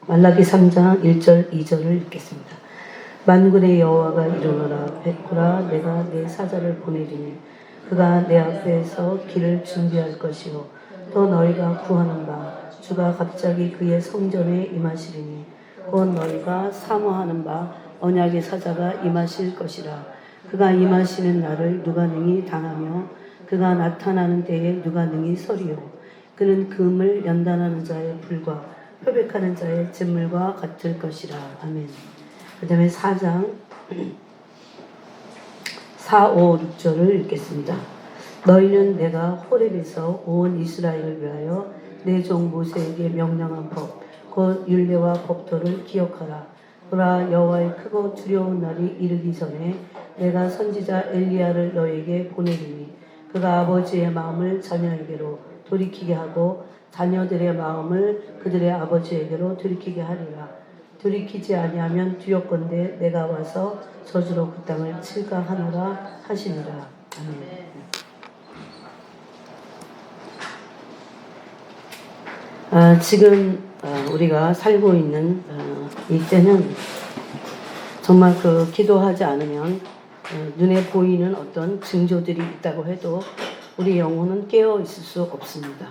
말라기 3장 1절 2절을 읽겠습니다. 만군의 여호와가 이르노라. 백호라, 내가 내 사자를 보내리니 그가 내 앞에서 길을 준비할 것이요 또 너희가 구하는 바 주가 갑자기 그의 성전에 임하시리니 곧 너희가 사모하는 바 언약의 사자가 임하실 것이라. 그가 임하시는 날을 누가 능히 당하며 그가 나타나는 때에 누가 능히 서리요. 그는 금을 연단하는 자의 불과 표백하는 자의 진물과 같을 것이라. 아멘. 그 다음에 4장 4, 5, 6절을 읽겠습니다. 너희는 내가 호렙에서 온 이스라엘을 위하여 내 종 모세에게 명령한 법 곧 율례와 법도를 기억하라. 보라, 여호와의 크고 두려운 날이 이르기 전에 내가 선지자 엘리야를 너에게 보내리니 그가 아버지의 마음을 자녀에게로 돌이키게 하고 자녀들의 마음을 그들의 아버지에게로 돌이키게 하리라. 돌이키지 아니하면 두렵건대 내가 와서 저주로 그 땅을 칠까 하노라 하시니라. 아멘. 지금 우리가 살고 있는 이때는 정말 기도하지 않으면 눈에 보이는 어떤 징조들이 있다고 해도 우리 영혼은 깨어 있을 수 없습니다.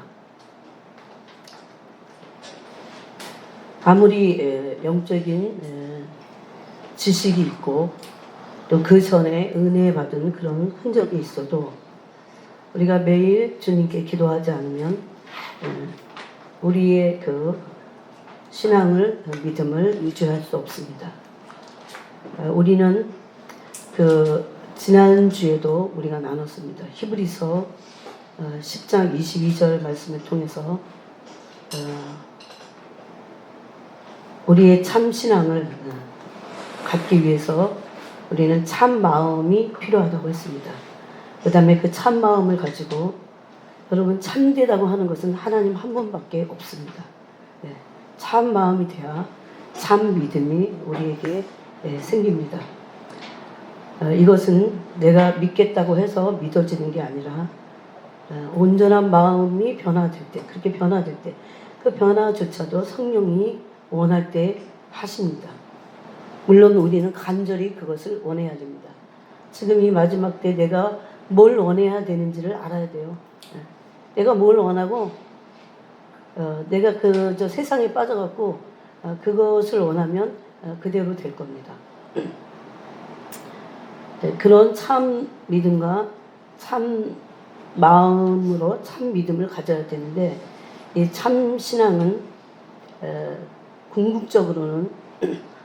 아무리 영적인 지식이 있고 또 그 전에 은혜 받은 그런 흔적이 있어도 우리가 매일 주님께 기도하지 않으면 우리의 신앙을, 믿음을 유지할 수 없습니다. 우리는 지난주에도 우리가 나눴습니다. 히브리서 10장 22절 말씀을 통해서 우리의 참 신앙을 갖기 위해서 우리는 참 마음이 필요하다고 했습니다. 그 다음에 그 참 마음을 가지고 여러분, 참되다고 하는 것은 하나님 한 분밖에 없습니다. 참 마음이 돼야 참 믿음이 우리에게 생깁니다. 이것은 내가 믿겠다고 해서 믿어지는 게 아니라 온전한 마음이 변화될 때, 그렇게 변화될 때, 그 변화조차도 성령이 원할 때 하십니다. 물론 우리는 간절히 그것을 원해야 됩니다. 지금 이 마지막 때 내가 뭘 원해야 되는지를 알아야 돼요. 내가 뭘 원하고 내가 저 세상에 빠져갖고 그것을 원하면 그대로 될 겁니다. 그런 참 믿음과 참 마음으로 참 믿음을 가져야 되는데 이 참 신앙은 궁극적으로는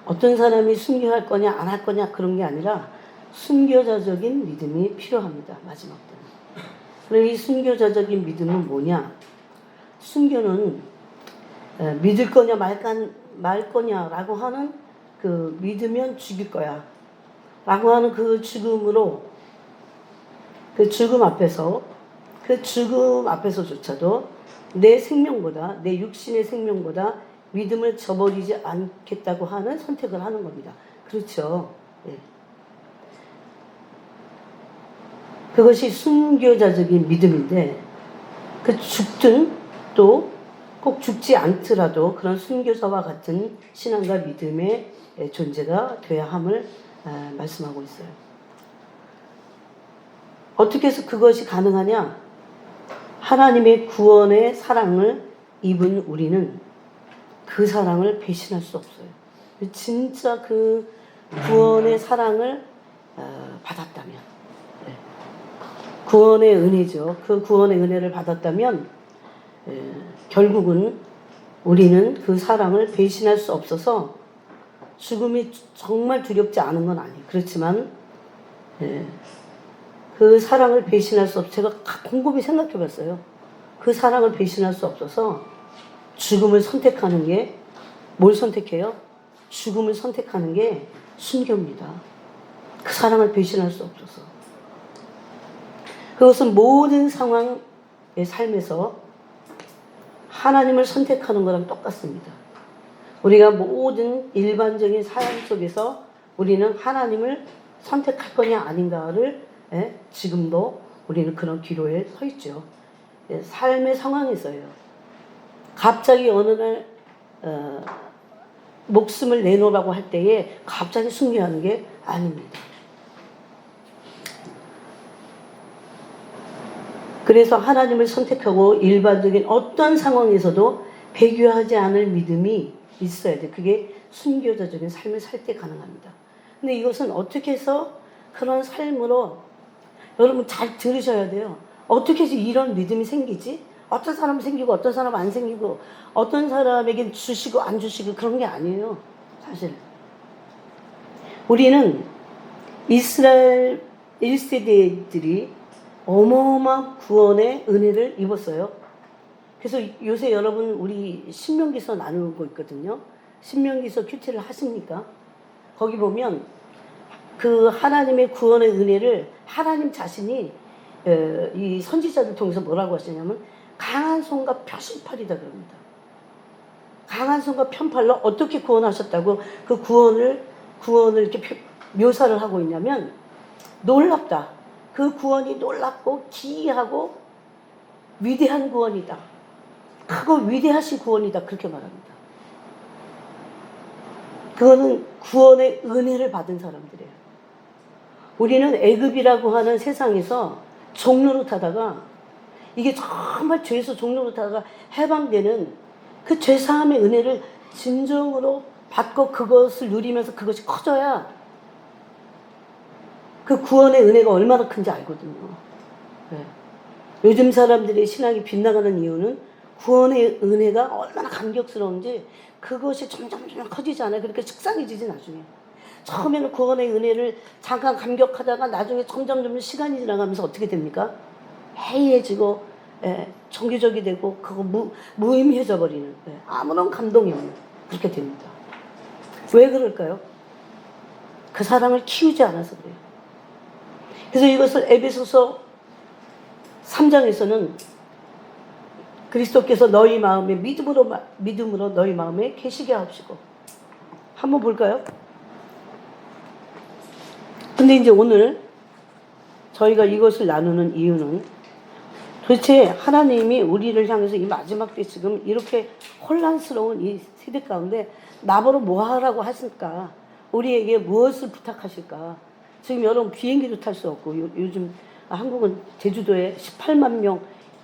어떤 사람이 순교할 거냐 안 할 거냐 그런 게 아니라 순교자적인 믿음이 필요합니다. 마지막 때는. 그럼 이 순교자적인 믿음은 뭐냐? 순교는 믿을 거냐 말 거냐라고 하는 믿으면 죽일 거야 라고 하는 그 죽음으로 그 죽음 앞에서조차도 내 생명보다 내 육신의 생명보다 믿음을 저버리지 않겠다고 하는 선택을 하는 겁니다. 그렇죠? 예. 그것이 순교자적인 믿음인데 죽든 또 꼭 죽지 않더라도 그런 순교자와 같은 신앙과 믿음의 존재가 되어야 함을 말씀하고 있어요. 어떻게 해서 그것이 가능하냐? 하나님의 구원의 사랑을 입은 우리는 그 사랑을 배신할 수 없어요. 진짜 그 구원의 사랑을 받았다면, 구원의 은혜죠. 그 구원의 은혜를 받았다면 결국은 우리는 그 사랑을 배신할 수 없어서 죽음이 정말 두렵지 않은 건 아니에요. 그렇지만 그 사랑을 배신할 수 없어서 제가 곰곰이 생각해 봤어요. 그 사랑을 배신할 수 없어서 죽음을 선택하는 게 뭘 선택해요? 죽음을 선택하는 게 순교입니다. 그 사랑을 배신할 수 없어서. 그것은 모든 상황의 삶에서 하나님을 선택하는 거랑 똑같습니다. 우리가 모든 일반적인 삶 속에서 우리는 하나님을 선택할 거냐 아닌가를 지금도 우리는 그런 기로에 서 있죠. 삶의 상황에서요. 갑자기 어느 날 목숨을 내놓으라고 할 때에 갑자기 순교하는 게 아닙니다. 그래서 하나님을 선택하고 일반적인 어떤 상황에서도 배교하지 않을 믿음이 있어야 돼. 그게 순교자적인 삶을 살 때 가능합니다. 근데 이것은 어떻게 해서 그런 삶으로, 여러분 잘 들으셔야 돼요. 어떻게 해서 이런 믿음이 생기지? 어떤 사람은 생기고 어떤 사람은 안 생기고 어떤 사람에겐 주시고 안 주시고 그런 게 아니에요. 사실 우리는 이스라엘 1세대들이 어마어마한 구원의 은혜를 입었어요. 그래서 요새 여러분 우리 신명기서 나누고 있거든요. 신명기서 큐티를 하십니까? 거기 보면 그 하나님의 구원의 은혜를 하나님 자신이 이 선지자들 통해서 뭐라고 하시냐면 강한 손과 표심팔이다 그럽니다. 강한 손과 편팔로 어떻게 구원하셨다고 그 구원을 이렇게 묘사를 하고 있냐면 놀랍다. 그 구원이 놀랍고 기이하고 위대한 구원이다. 크고 위대하신 구원이다. 그렇게 말합니다. 그거는 구원의 은혜를 받은 사람들이에요. 우리는 애굽이라고 하는 세상에서 종노릇하다가 이게 정말 죄에서 종노릇하다가 해방되는 그 죄사함의 은혜를 진정으로 받고 그것을 누리면서 그것이 커져야 그 구원의 은혜가 얼마나 큰지 알거든요. 네. 요즘 사람들의 신앙이 빗나가는 이유는 구원의 은혜가 얼마나 감격스러운지 그것이 점점 커지지 않아요. 그러니까 식상해지지 나중에. 처음에는 구원의 은혜를 잠깐 감격하다가 나중에 점점 시간이 지나가면서 어떻게 됩니까? 해이해지고 정교적이 되고 그거 무의미해져 버리는 아무런 감동이 없는 그렇게 됩니다. 왜 그럴까요? 그 사랑을 키우지 않아서 그래요. 그래서 이것을 에베소서 3장에서는 그리스도께서 너희 마음에 믿음으로 너희 마음에 계시게 하옵시고 한번 볼까요? 근데 이제 오늘 저희가 이것을 나누는 이유는 도대체 하나님이 우리를 향해서 이 마지막 때 지금 이렇게 혼란스러운 이 세대 가운데 나보러 뭐 하라고 하실까? 우리에게 무엇을 부탁하실까? 지금 여러분 비행기도 탈 수 없고 요즘 한국은 제주도에 18만 명,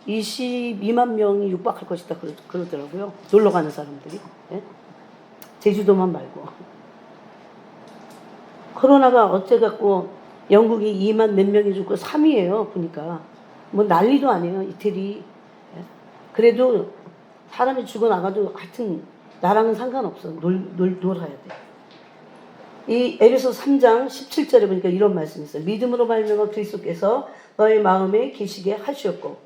22만 명이 육박할 것이다 그러더라고요. 놀러 가는 사람들이. 네? 제주도만 말고. 코로나가 어째갖고 영국이 2만 몇 명이 죽고 3위예요. 보니까. 뭐 난리도 아니에요. 이태리. 그래도 사람이 죽어나가도 하여튼 나랑은 상관없어. 놀아야 돼. 이 에베소 3장 17절에 보니까 이런 말씀이 있어요. 믿음으로 말미암아 그리스도께서 너희 마음에 계시게 하셨고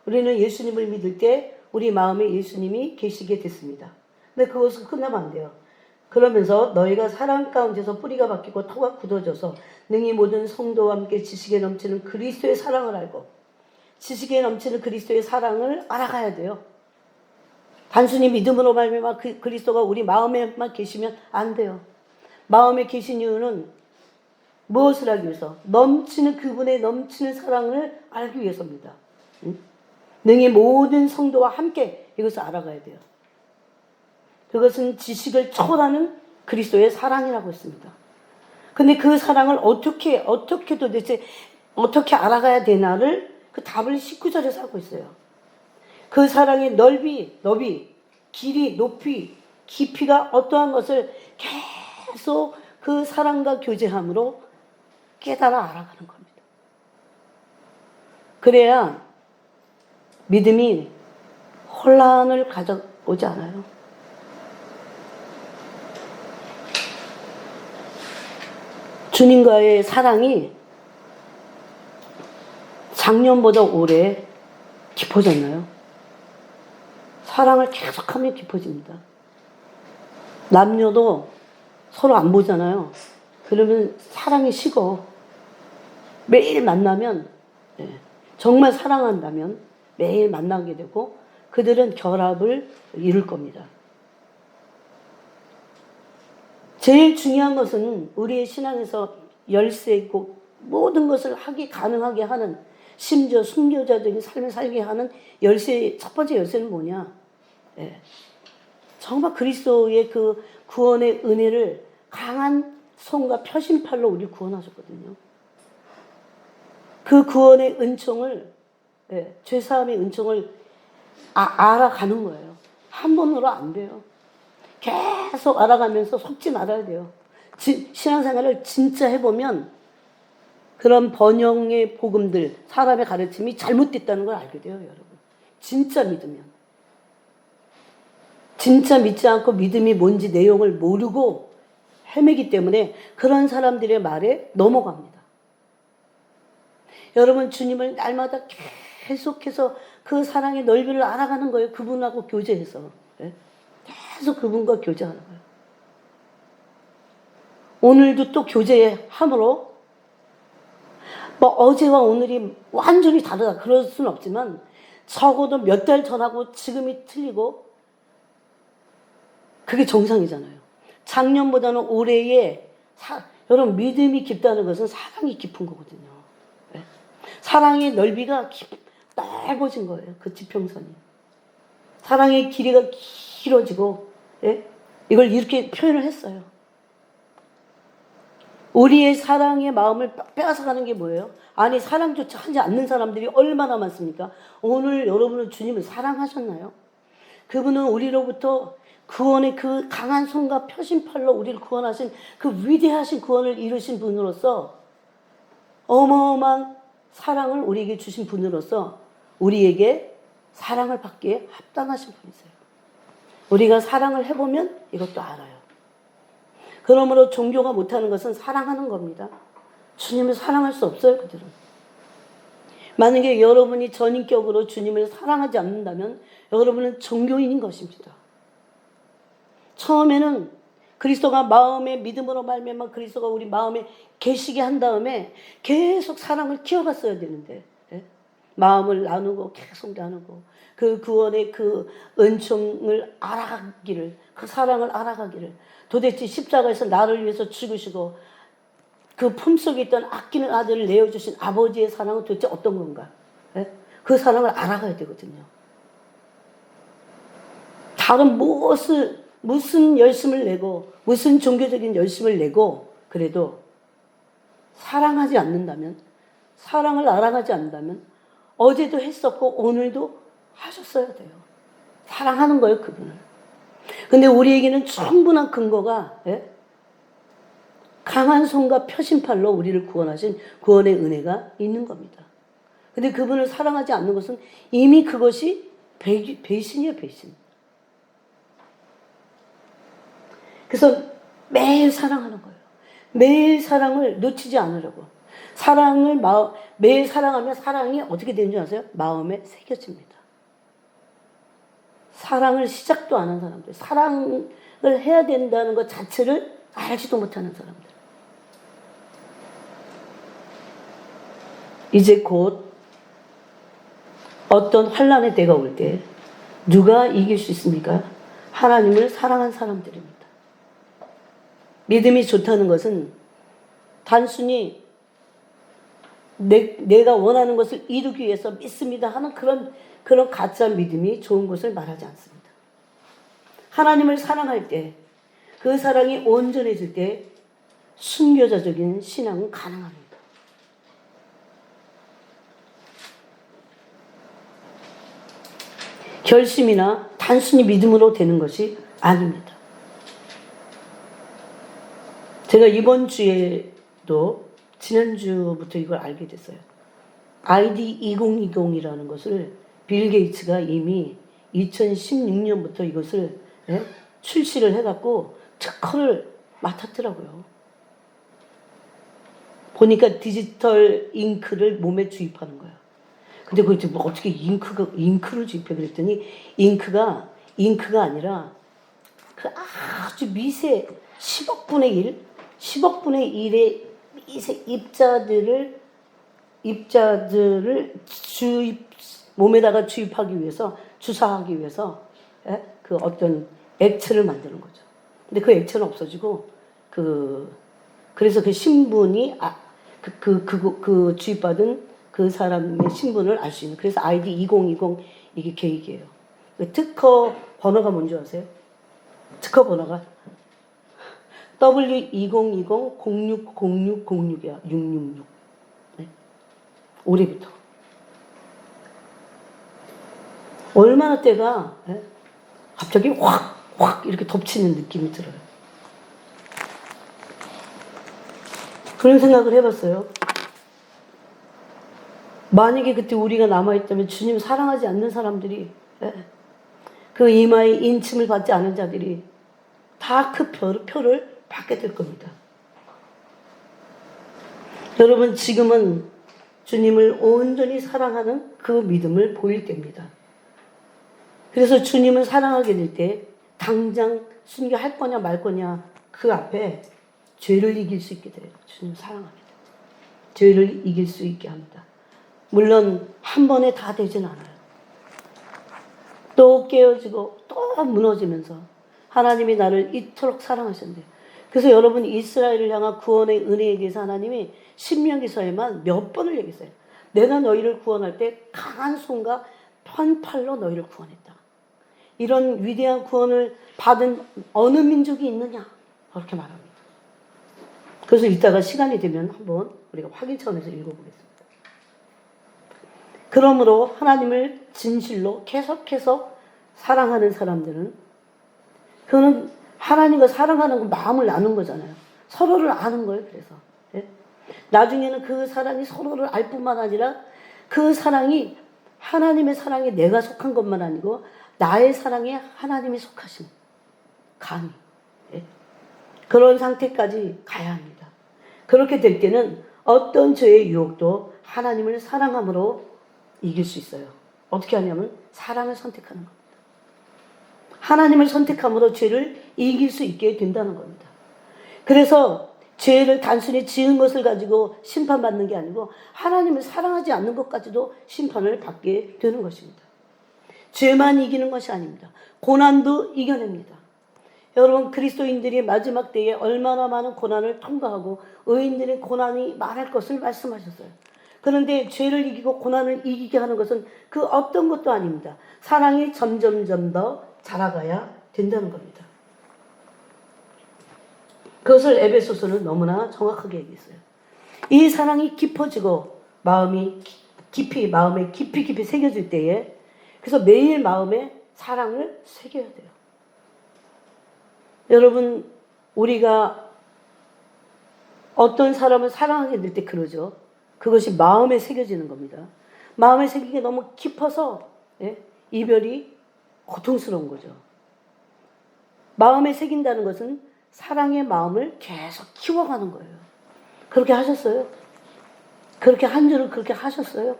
우리는 예수님을 믿을 때 우리 마음에 예수님이 계시게 됐습니다. 근데 그것은 끝나면 안 돼요. 그러면서 너희가 사랑 가운데서 뿌리가 박히고 토가 굳어져서 능히 모든 성도와 함께 지식에 넘치는 그리스도의 사랑을 알고 지식에 넘치는 그리스도의 사랑을 알아가야 돼요. 단순히 믿음으로 말미암아 그리스도가 우리 마음에만 계시면 안 돼요. 마음에 계신 이유는 무엇을 하기 위해서? 넘치는 그분의 넘치는 사랑을 알기 위해서입니다. 능히 모든 성도와 함께 이것을 알아가야 돼요. 그것은 지식을 초월하는 그리스도의 사랑이라고 했습니다. 근데 그 사랑을 어떻게 도대체 어떻게 알아가야 되나를 그 답을 19절에서 하고 있어요. 그 사랑의 넓이, 길이, 높이, 깊이가 어떠한 것을 계속 그 사랑과 교제함으로 깨달아 알아가는 겁니다. 그래야 믿음이 혼란을 가져오지 않아요. 주님과의 사랑이 작년보다 올해 깊어졌나요? 사랑을 계속하면 깊어집니다. 남녀도 서로 안 보잖아요. 그러면 사랑이 식어. 매일 만나면 정말 사랑한다면 매일 만나게 되고 그들은 결합을 이룰 겁니다. 제일 중요한 것은 우리의 신앙에서 열쇠고 모든 것을 가능하게 하는 심지어 순교자적인 삶을 살게 하는 첫 번째 열쇠는 뭐냐? 정말 그리스도의 그 구원의 은혜를 강한 손과 표심팔로 우리 구원하셨거든요. 그 구원의 은총을, 죄사함의 은총을 알아가는 거예요. 한 번으로 안 돼요. 계속 알아가면서 속지 말아야 돼요. 신앙생활을 진짜 해보면 그런 번영의 복음들, 사람의 가르침이 잘못됐다는 걸 알게 돼요, 여러분. 진짜 믿으면. 진짜 믿지 않고 믿음이 뭔지 내용을 모르고 헤매기 때문에 그런 사람들의 말에 넘어갑니다. 여러분, 주님을 날마다 계속해서 그 사랑의 넓이를 알아가는 거예요. 그분하고 교제해서. 계속 그분과 교제하는 거예요. 오늘도 또 교제함으로 뭐 어제와 오늘이 완전히 다르다 그럴 수는 없지만 적어도 몇 달 전하고 지금이 틀리고 그게 정상이잖아요. 작년보다는 올해에 여러분 믿음이 깊다는 것은 사랑이 깊은 거거든요. 사랑의 넓이가 넓어진 거예요. 그 지평선이. 사랑의 길이가 길어지고 이걸 이렇게 표현을 했어요. 우리의 사랑의 마음을 빼앗아가는 게 뭐예요? 아니 사랑조차 하지 않는 사람들이 얼마나 많습니까? 오늘 여러분은 주님을 사랑하셨나요? 그분은 우리로부터 구원의 그 강한 손과 표심팔로 우리를 구원하신 그 위대하신 구원을 이루신 분으로서 어마어마한 사랑을 우리에게 주신 분으로서 우리에게 사랑을 받기에 합당하신 분이세요. 우리가 사랑을 해보면 이것도 알아요. 그러므로 종교가 못하는 것은 사랑하는 겁니다. 주님을 사랑할 수 없어요, 그들은. 만약에 여러분이 전인격으로 주님을 사랑하지 않는다면 여러분은 종교인인 것입니다. 처음에는 그리스도가 마음의 믿음으로 말미암아 그리스도가 우리 마음에 계시게 한 다음에 계속 사랑을 키워갔어야 되는데 마음을 나누고 계속 나누고 그 구원의 그 은총을 알아가기를, 그 사랑을 알아가기를, 도대체 십자가에서 나를 위해서 죽으시고 그 품속에 있던 아끼는 아들을 내어주신 아버지의 사랑은 도대체 어떤 건가? 그 사랑을 알아가야 되거든요. 다른 무슨 열심을 내고 무슨 종교적인 열심을 내고 그래도 사랑하지 않는다면, 사랑을 알아가지 않는다면 어제도 했었고 오늘도 하셨어야 돼요. 사랑하는 거예요, 그분을. 근데 우리에게는 충분한 근거가 강한 손과 표심팔로 우리를 구원하신 구원의 은혜가 있는 겁니다. 근데 그분을 사랑하지 않는 것은 이미 그것이 배신이에요, 배신. 그래서 매일 사랑하는 거예요. 매일 사랑을 놓치지 않으려고. 매일 사랑하면 사랑이 어떻게 되는 줄 아세요? 마음에 새겨집니다. 사랑을 시작도 안 한 사람들, 사랑을 해야 된다는 것 자체를 알지도 못하는 사람들. 이제 곧 어떤 환난의 때가 올 때 누가 이길 수 있습니까? 하나님을 사랑한 사람들입니다. 믿음이 좋다는 것은 단순히 내가 원하는 것을 이루기 위해서 믿습니다 하는 그런 가짜 믿음이 좋은 것을 말하지 않습니다. 하나님을 사랑할 때, 그 사랑이 온전해질 때 순교자적인 신앙은 가능합니다. 결심이나 단순히 믿음으로 되는 것이 아닙니다. 제가 이번 주에도 지난주부터 이걸 알게 됐어요. ID 2020이라는 것을 빌 게이츠가 이미 2016년부터 이것을 출시를 해갖고 특허를 맡았더라고요. 보니까 디지털 잉크를 몸에 주입하는 거야. 근데 그게 뭐 어떻게 잉크를 주입해 그랬더니 잉크가 아니라 그 아주 미세 10억분의 1, 10억분의 1의 미세 입자들을 몸에다가 주입하기 위해서, 주사하기 위해서 그 어떤 액체를 만드는 거죠. 근데 그 액체는 없어지고 그래서 그 신분이 그 주입받은 그 사람의 신분을 알 수 있는, 그래서 ID 2020 이게 계획이에요. 그 특허 번호가 뭔지 아세요? 특허 번호가 W2020-060606이야. 666. 네. 올해부터. 얼마나 때가 네? 갑자기 확 이렇게 덮치는 느낌이 들어요. 그런 생각을 해봤어요. 만약에 그때 우리가 남아있다면 주님 사랑하지 않는 사람들이 그 이마에 인침을 받지 않은 자들이 다 그 표를 받게 될 겁니다. 여러분 지금은 주님을 온전히 사랑하는 그 믿음을 보일 때입니다. 그래서 주님을 사랑하게 될 때 당장 순교할 거냐 말 거냐 그 앞에 죄를 이길 수 있게 돼요. 주님 사랑합니다. 죄를 이길 수 있게 합니다. 물론 한 번에 다 되진 않아요. 또 깨어지고 또 무너지면서 하나님이 나를 이토록 사랑하셨는데 그래서 여러분 이스라엘을 향한 구원의 은혜에 대해서 하나님이 신명기서에만 몇 번을 얘기했어요. 내가 너희를 구원할 때 강한 손과 편팔로 너희를 구원했다. 이런 위대한 구원을 받은 어느 민족이 있느냐 그렇게 말합니다. 그래서 이따가 시간이 되면 한번 우리가 확인 차원에서 읽어보겠습니다. 그러므로 하나님을 진실로 계속해서 사랑하는 사람들은 그거는 하나님과 사랑하는 거 마음을 나눈 거잖아요. 서로를 아는 거예요. 그래서 나중에는 그 사랑이 서로를 알 뿐만 아니라 그 사랑이 하나님의 사랑에 내가 속한 것만 아니고 나의 사랑에 하나님이 속하신 감히 그런 상태까지 가야 합니다. 그렇게 될 때는 어떤 죄의 유혹도 하나님을 사랑함으로 이길 수 있어요. 어떻게 하냐면 사랑을 선택하는 겁니다. 하나님을 선택함으로 죄를 이길 수 있게 된다는 겁니다. 그래서 죄를 단순히 지은 것을 가지고 심판받는 게 아니고 하나님을 사랑하지 않는 것까지도 심판을 받게 되는 것입니다. 죄만 이기는 것이 아닙니다. 고난도 이겨냅니다. 여러분 그리스도인들이 마지막 때에 얼마나 많은 고난을 통과하고 의인들의 고난이 많을 것을 말씀하셨어요. 그런데 죄를 이기고 고난을 이기게 하는 것은 그 어떤 것도 아닙니다. 사랑이 점점점 더 자라가야 된다는 겁니다. 그것을 에베소서는 너무나 정확하게 얘기했어요. 이 사랑이 깊어지고 마음에 깊이 새겨질 때에 그래서 매일 마음에 사랑을 새겨야 돼요. 여러분 우리가 어떤 사람을 사랑하게 될 때 그러죠. 그것이 마음에 새겨지는 겁니다. 마음에 새기게 너무 깊어서 이별이 고통스러운 거죠. 마음에 새긴다는 것은 사랑의 마음을 계속 키워가는 거예요. 그렇게 하셨어요? 그렇게 한 줄을 그렇게 하셨어요?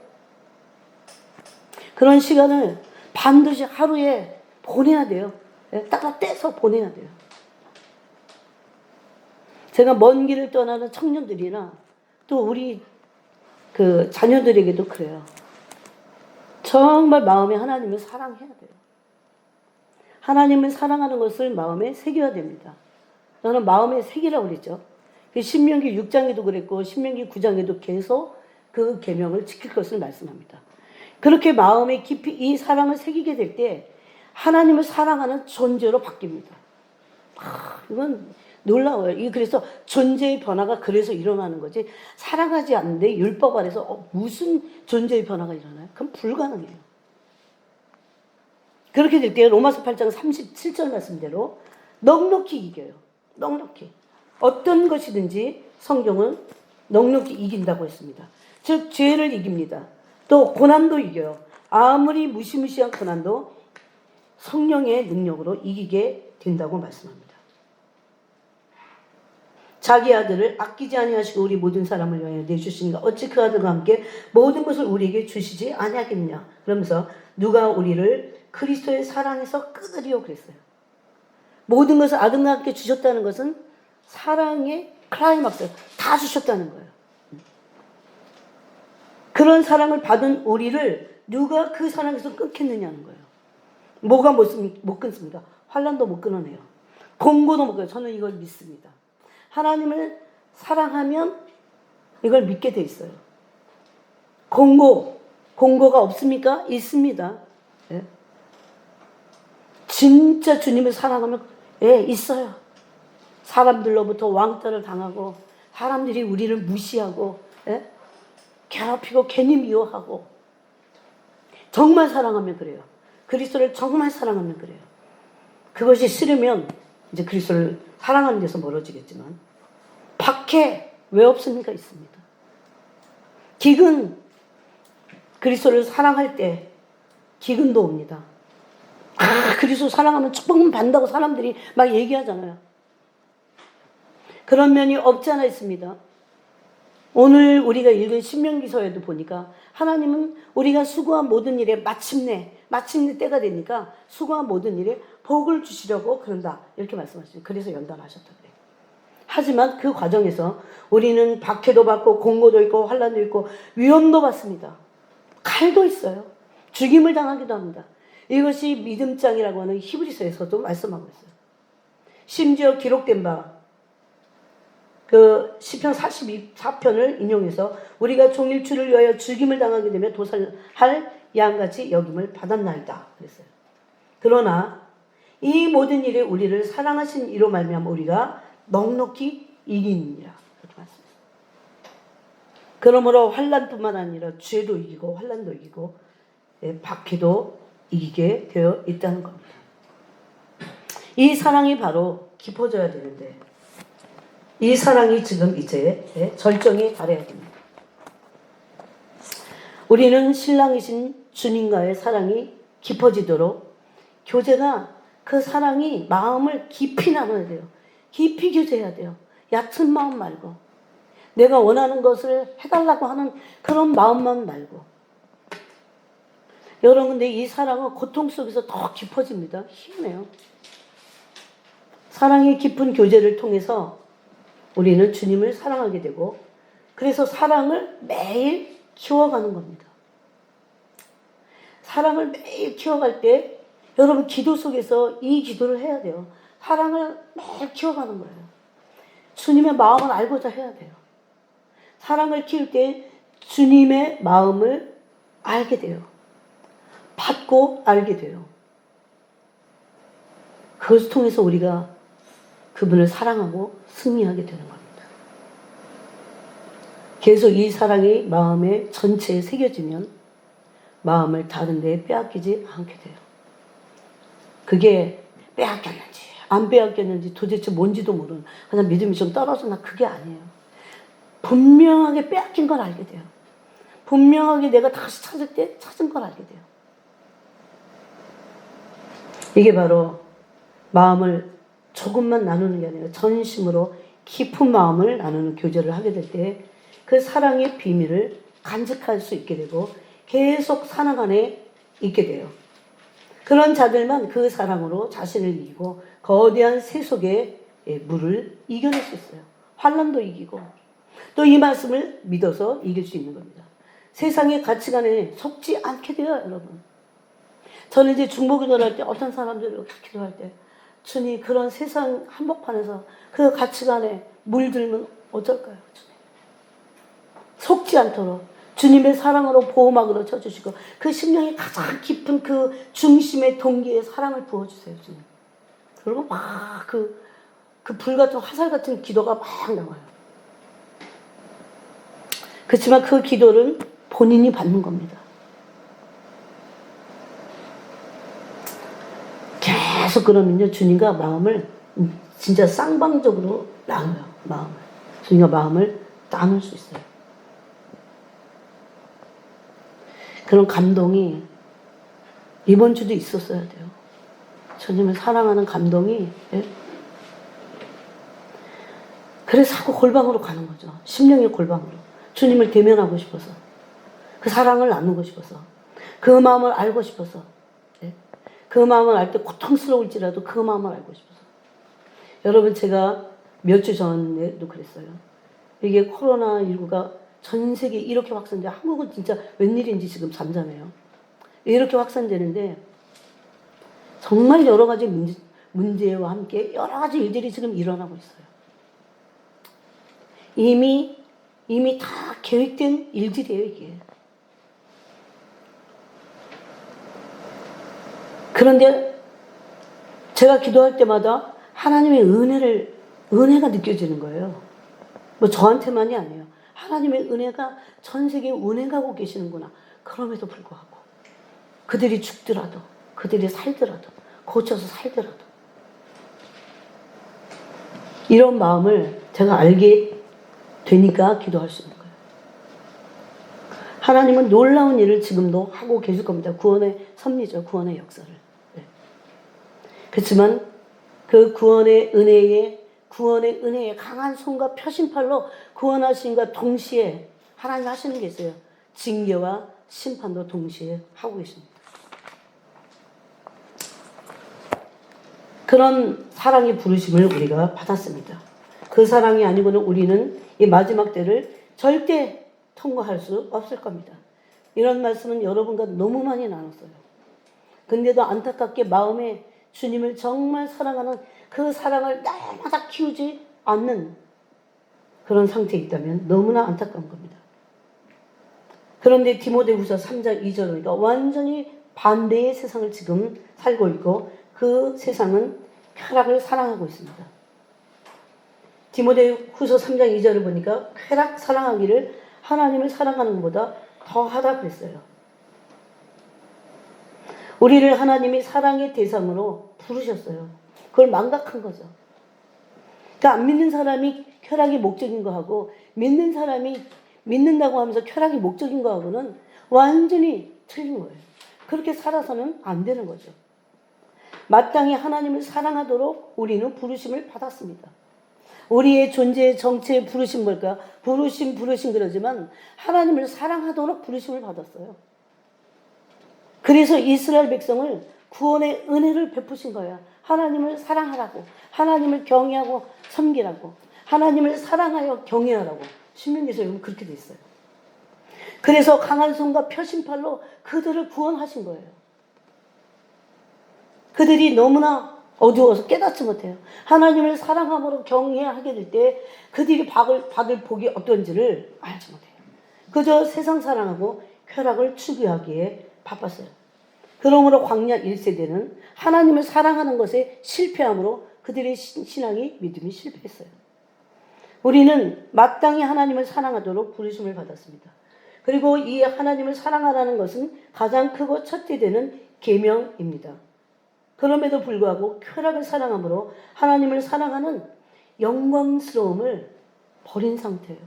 그런 시간을 반드시 하루에 보내야 돼요. 따라 떼서 보내야 돼요. 제가 먼 길을 떠나는 청년들이나 또 우리 그 자녀들에게도 그래요. 정말 마음에 하나님을 사랑해야 돼요. 하나님을 사랑하는 것을 마음에 새겨야 됩니다. 저는 마음에 새기라고 그랬죠. 신명기 6장에도 그랬고 신명기 9장에도 계속 그 계명을 지킬 것을 말씀합니다. 그렇게 마음에 깊이 이 사랑을 새기게 될 때 하나님을 사랑하는 존재로 바뀝니다. 이건 놀라워요. 그래서 존재의 변화가 그래서 일어나는 거지. 사랑하지 않는데 율법 아래서 무슨 존재의 변화가 일어나요? 그건 불가능해요. 그렇게 될 때 로마서 8장 37절 말씀대로 넉넉히 이겨요. 넉넉히. 어떤 것이든지 성경은 넉넉히 이긴다고 했습니다. 즉 죄를 이깁니다. 또 고난도 이겨요. 아무리 무시무시한 고난도 성령의 능력으로 이기게 된다고 말씀합니다. 자기 아들을 아끼지 아니하시고 우리 모든 사람을 위하여 내주시니까 어찌 그 아들과 함께 모든 것을 우리에게 주시지 아니하겠느냐. 그러면서 누가 우리를 그리스도의 사랑에서 끊으리요 그랬어요. 모든 것을 아들과 함께 주셨다는 것은 사랑의 클라이막스 다 주셨다는 거예요. 그런 사랑을 받은 우리를 누가 그 사랑에서 끊겠느냐는 거예요. 뭐가 못 끊습니다. 환난도 못 끊어내요. 공고도 못 끊어요. 저는 이걸 믿습니다. 하나님을 사랑하면 이걸 믿게 돼 있어요. 공고가 없습니까? 있습니다. 네. 진짜 주님을 사랑하면 예, 있어요. 사람들로부터 왕따를 당하고 사람들이 우리를 무시하고 예? 괴롭히고 괜히 미워하고 정말 사랑하면 그래요. 그리스도를 정말 사랑하면 그래요. 그것이 싫으면 이제 그리스도를 사랑하는 데서 멀어지겠지만 밖에 왜 없습니까? 있습니다. 기근, 그리스도를 사랑할 때 기근도 옵니다. 그리스도 사랑하면 축복만 받는다고 사람들이 막 얘기하잖아요. 그런 면이 없지 않아 있습니다. 오늘 우리가 읽은 신명기서에도 보니까 하나님은 우리가 수고한 모든 일에 마침내 때가 되니까 수고한 모든 일에 복을 주시려고 그런다. 이렇게 말씀하시죠. 그래서 연단하셨다 그래요. 하지만 그 과정에서 우리는 박해도 받고 공고도 있고 환난도 있고 위험도 받습니다. 칼도 있어요. 죽임을 당하기도 합니다. 이것이 믿음장이라고 하는 히브리서에서도 말씀하고 있어요. 심지어 기록된 바 그 시편 44편을 인용해서 우리가 종일 주를 위하여 죽임을 당하게 되면 도살할 양같이 여김을 받았나이다 그랬어요. 그러나 이 모든 일에 우리를 사랑하신 이로 말미암아 우리가 넉넉히 이기니라 그렇게 말씀했어요. 그러므로 환난뿐만 아니라 죄도 이기고 환난도 이기고 박해도 이기게 되어 있다는 겁니다. 이 사랑이 바로 깊어져야 되는데 이 사랑이 지금 이제 절정에 달해야 됩니다. 우리는 신랑이신 주님과의 사랑이 깊어지도록 교제가 그 사랑이 마음을 깊이 나눠야 돼요. 깊이 교제해야 돼요. 얕은 마음 말고 내가 원하는 것을 해달라고 하는 그런 마음만 말고 여러분 근데 이 사랑은 고통 속에서 더 깊어집니다. 희한해요. 사랑이 깊은 교제를 통해서 우리는 주님을 사랑하게 되고 그래서 사랑을 매일 키워가는 겁니다. 사랑을 매일 키워갈 때 여러분 기도 속에서 이 기도를 해야 돼요. 사랑을 매일 키워가는 거예요. 주님의 마음을 알고자 해야 돼요. 사랑을 키울 때 주님의 마음을 알게 돼요. 받고 알게 돼요. 그것을 통해서 우리가 그분을 사랑하고 승리하게 되는 겁니다. 계속 이 사랑이 마음의 전체에 새겨지면 마음을 다른 데에 빼앗기지 않게 돼요. 그게 빼앗겼는지 안 빼앗겼는지 도대체 뭔지도 모르는 그냥 믿음이 좀 떨어졌나 그게 아니에요. 분명하게 빼앗긴 걸 알게 돼요. 분명하게 내가 다시 찾을 때 찾은 걸 알게 돼요. 이게 바로 마음을 조금만 나누는 게 아니라 전심으로 깊은 마음을 나누는 교제를 하게 될 때 그 사랑의 비밀을 간직할 수 있게 되고 계속 사랑 안에 있게 돼요. 그런 자들만 그 사랑으로 자신을 이기고 거대한 세속의 물을 이겨낼 수 있어요. 환난도 이기고 또 이 말씀을 믿어서 이길 수 있는 겁니다. 세상의 가치관에 속지 않게 돼요, 여러분. 저는 이제 중보기도를 할 때 어떤 사람들이 기도할 때 주님 그런 세상 한복판에서 그 가치관에 물들면 어떨까요? 주님. 속지 않도록 주님의 사랑으로 보호막으로 쳐주시고 그 심령의 가장 깊은 그 중심의 동기에 사랑을 부어주세요. 주님. 그리고 막 그 불같은 화살 같은 기도가 막 나와요. 그렇지만 그 기도를 본인이 받는 겁니다. 계속 그러면요 주님과 마음을 진짜 쌍방적으로 나눠요. 마음을. 주님과 마음을 나눌 수 있어요. 그런 감동이 이번 주도 있었어야 돼요. 주님을 사랑하는 감동이. 예? 그래서 자꾸 골방으로 가는 거죠. 심령의 골방으로. 주님을 대면하고 싶어서. 그 사랑을 나누고 싶어서. 그 마음을 알고 싶어서. 예? 그 마음을 알 때 고통스러울지라도 그 마음을 알고 싶어서. 여러분 제가 몇 주 전에도 그랬어요. 이게 코로나19가 전 세계 이렇게 확산돼 한국은 진짜 웬일인지 지금 잠잠해요. 이렇게 확산되는데 정말 여러 가지 문제와 함께 여러 가지 일들이 지금 일어나고 있어요. 이미 다 계획된 일들이에요, 이게. 그런데 제가 기도할 때마다 하나님의 은혜가 느껴지는 거예요. 뭐 저한테만이 아니에요. 하나님의 은혜가 전 세계에 운행하고 계시는구나. 그럼에도 불구하고 그들이 죽더라도, 그들이 살더라도, 고쳐서 살더라도 이런 마음을 제가 알게 되니까 기도할 수 있는 거예요. 하나님은 놀라운 일을 지금도 하고 계실 겁니다. 구원의 섭리죠. 구원의 역사를. 네. 그렇지만 그 구원의 은혜에 강한 손과 표심팔로 구원하신과 동시에 하나님 하시는 게 있어요. 징계와 심판도 동시에 하고 계십니다. 그런 사랑의 부르심을 우리가 받았습니다. 그 사랑이 아니고는 우리는 이 마지막 때를 절대 통과할 수 없을 겁니다. 이런 말씀은 여러분과 너무 많이 나눴어요. 근데도 안타깝게 마음에 주님을 정말 사랑하는 그 사랑을 날마다 키우지 않는 그런 상태에 있다면 너무나 안타까운 겁니다. 그런데 디모데후서 3장 2절이니까 완전히 반대의 세상을 지금 살고 있고 그 세상은 쾌락을 사랑하고 있습니다. 디모데후서 3장 2절을 보니까 쾌락 사랑하기를 하나님을 사랑하는 것보다 더하다 그랬어요. 우리를 하나님이 사랑의 대상으로 부르셨어요. 그걸 망각한 거죠. 그러니까 안 믿는 사람이 쾌락이 목적인 거하고 믿는 사람이 믿는다고 하면서 쾌락이 목적인 거하고는 완전히 틀린 거예요. 그렇게 살아서는 안 되는 거죠. 마땅히 하나님을 사랑하도록 우리는 부르심을 받았습니다. 우리의 존재의 정체의 부르심 뭘까? 부르심 그러지만 하나님을 사랑하도록 부르심을 받았어요. 그래서 이스라엘 백성을 구원의 은혜를 베푸신 거야. 하나님을 사랑하라고, 하나님을 경외하고 섬기라고, 하나님을 사랑하여 경외하라고. 신명기에서 여러분 그렇게 돼 있어요. 그래서 강한 손과 표심팔로 그들을 구원하신 거예요. 그들이 너무나 어두워서 깨닫지 못해요. 하나님을 사랑함으로 경외하게 될 때 그들이 받을 복이 어떤지를 알지 못해요. 그저 세상 사랑하고 쾌락을 추구하기에 바빴어요. 그러므로 광야 1세대는 하나님을 사랑하는 것에 실패함으로 그들의 신앙이 믿음이 실패했어요. 우리는 마땅히 하나님을 사랑하도록 부르심을 받았습니다. 그리고 이 하나님을 사랑하라는 것은 가장 크고 첫째 되는 계명입니다. 그럼에도 불구하고 쾌락을 사랑함으로 하나님을 사랑하는 영광스러움을 버린 상태예요.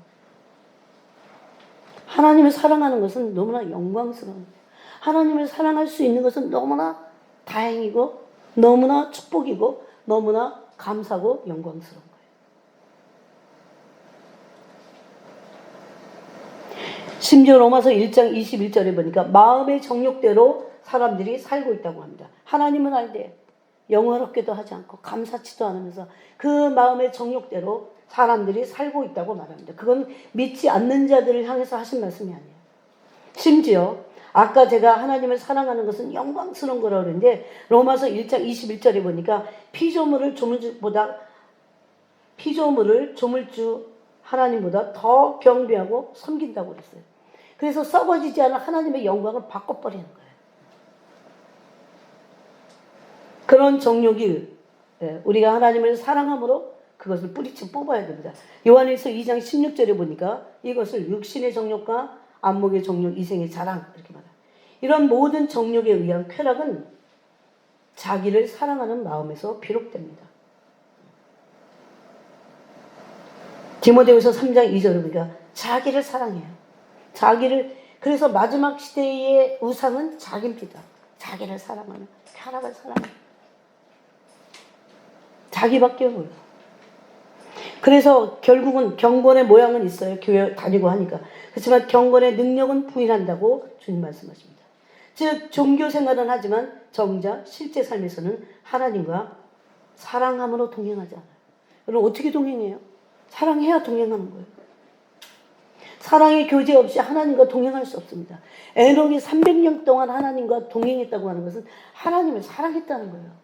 하나님을 사랑하는 것은 너무나 영광스러운, 하나님을 사랑할 수 있는 것은 너무나 다행이고 너무나 축복이고 너무나 감사하고 영광스러운 거예요. 심지어 로마서 1장 21절에 보니까 마음의 정욕대로 사람들이 살고 있다고 합니다. 하나님은 알되 영화롭게도 하지 않고 감사치도 않으면서 그 마음의 정욕대로 사람들이 살고 있다고 말합니다. 그건 믿지 않는 자들을 향해서 하신 말씀이 아니에요. 심지어 아까 제가 하나님을 사랑하는 것은 영광스러운 거라고 그랬는데 로마서 1장 21절에 보니까 피조물을 조물 주 하나님보다 더 경배하고 섬긴다고 그랬어요. 그래서 썩어지지 않은 하나님의 영광을 바꿔버리는 거예요. 그런 정욕이 우리가 하나님을 사랑함으로 그것을 뿌리쳐 뽑아야 됩니다. 요한일서 2장 16절에 보니까 이것을 육신의 정욕과 안목의 정욕, 이생의 자랑 이렇게 말합니다. 이런 모든 정욕에 의한 쾌락은 자기를 사랑하는 마음에서 비롯됩니다. 디모데후서 3장 2절에 보니까 자기를 사랑해요. 그래서 마지막 시대의 우상은 자기입니다. 자기를 사랑하는, 쾌락을 사랑하는. 자기밖에 몰라. 그래서 결국은 경건의 모양은 있어요. 교회 다니고 하니까. 그렇지만 경건의 능력은 부인한다고 주님 말씀하십니다. 즉 종교 생활은 하지만 정작 실제 삶에서는 하나님과 사랑함으로 동행하지 않아요. 여러분 어떻게 동행해요? 사랑해야 동행하는 거예요. 사랑의 교제 없이 하나님과 동행할 수 없습니다. 에녹이 300년 동안 하나님과 동행했다고 하는 것은 하나님을 사랑했다는 거예요.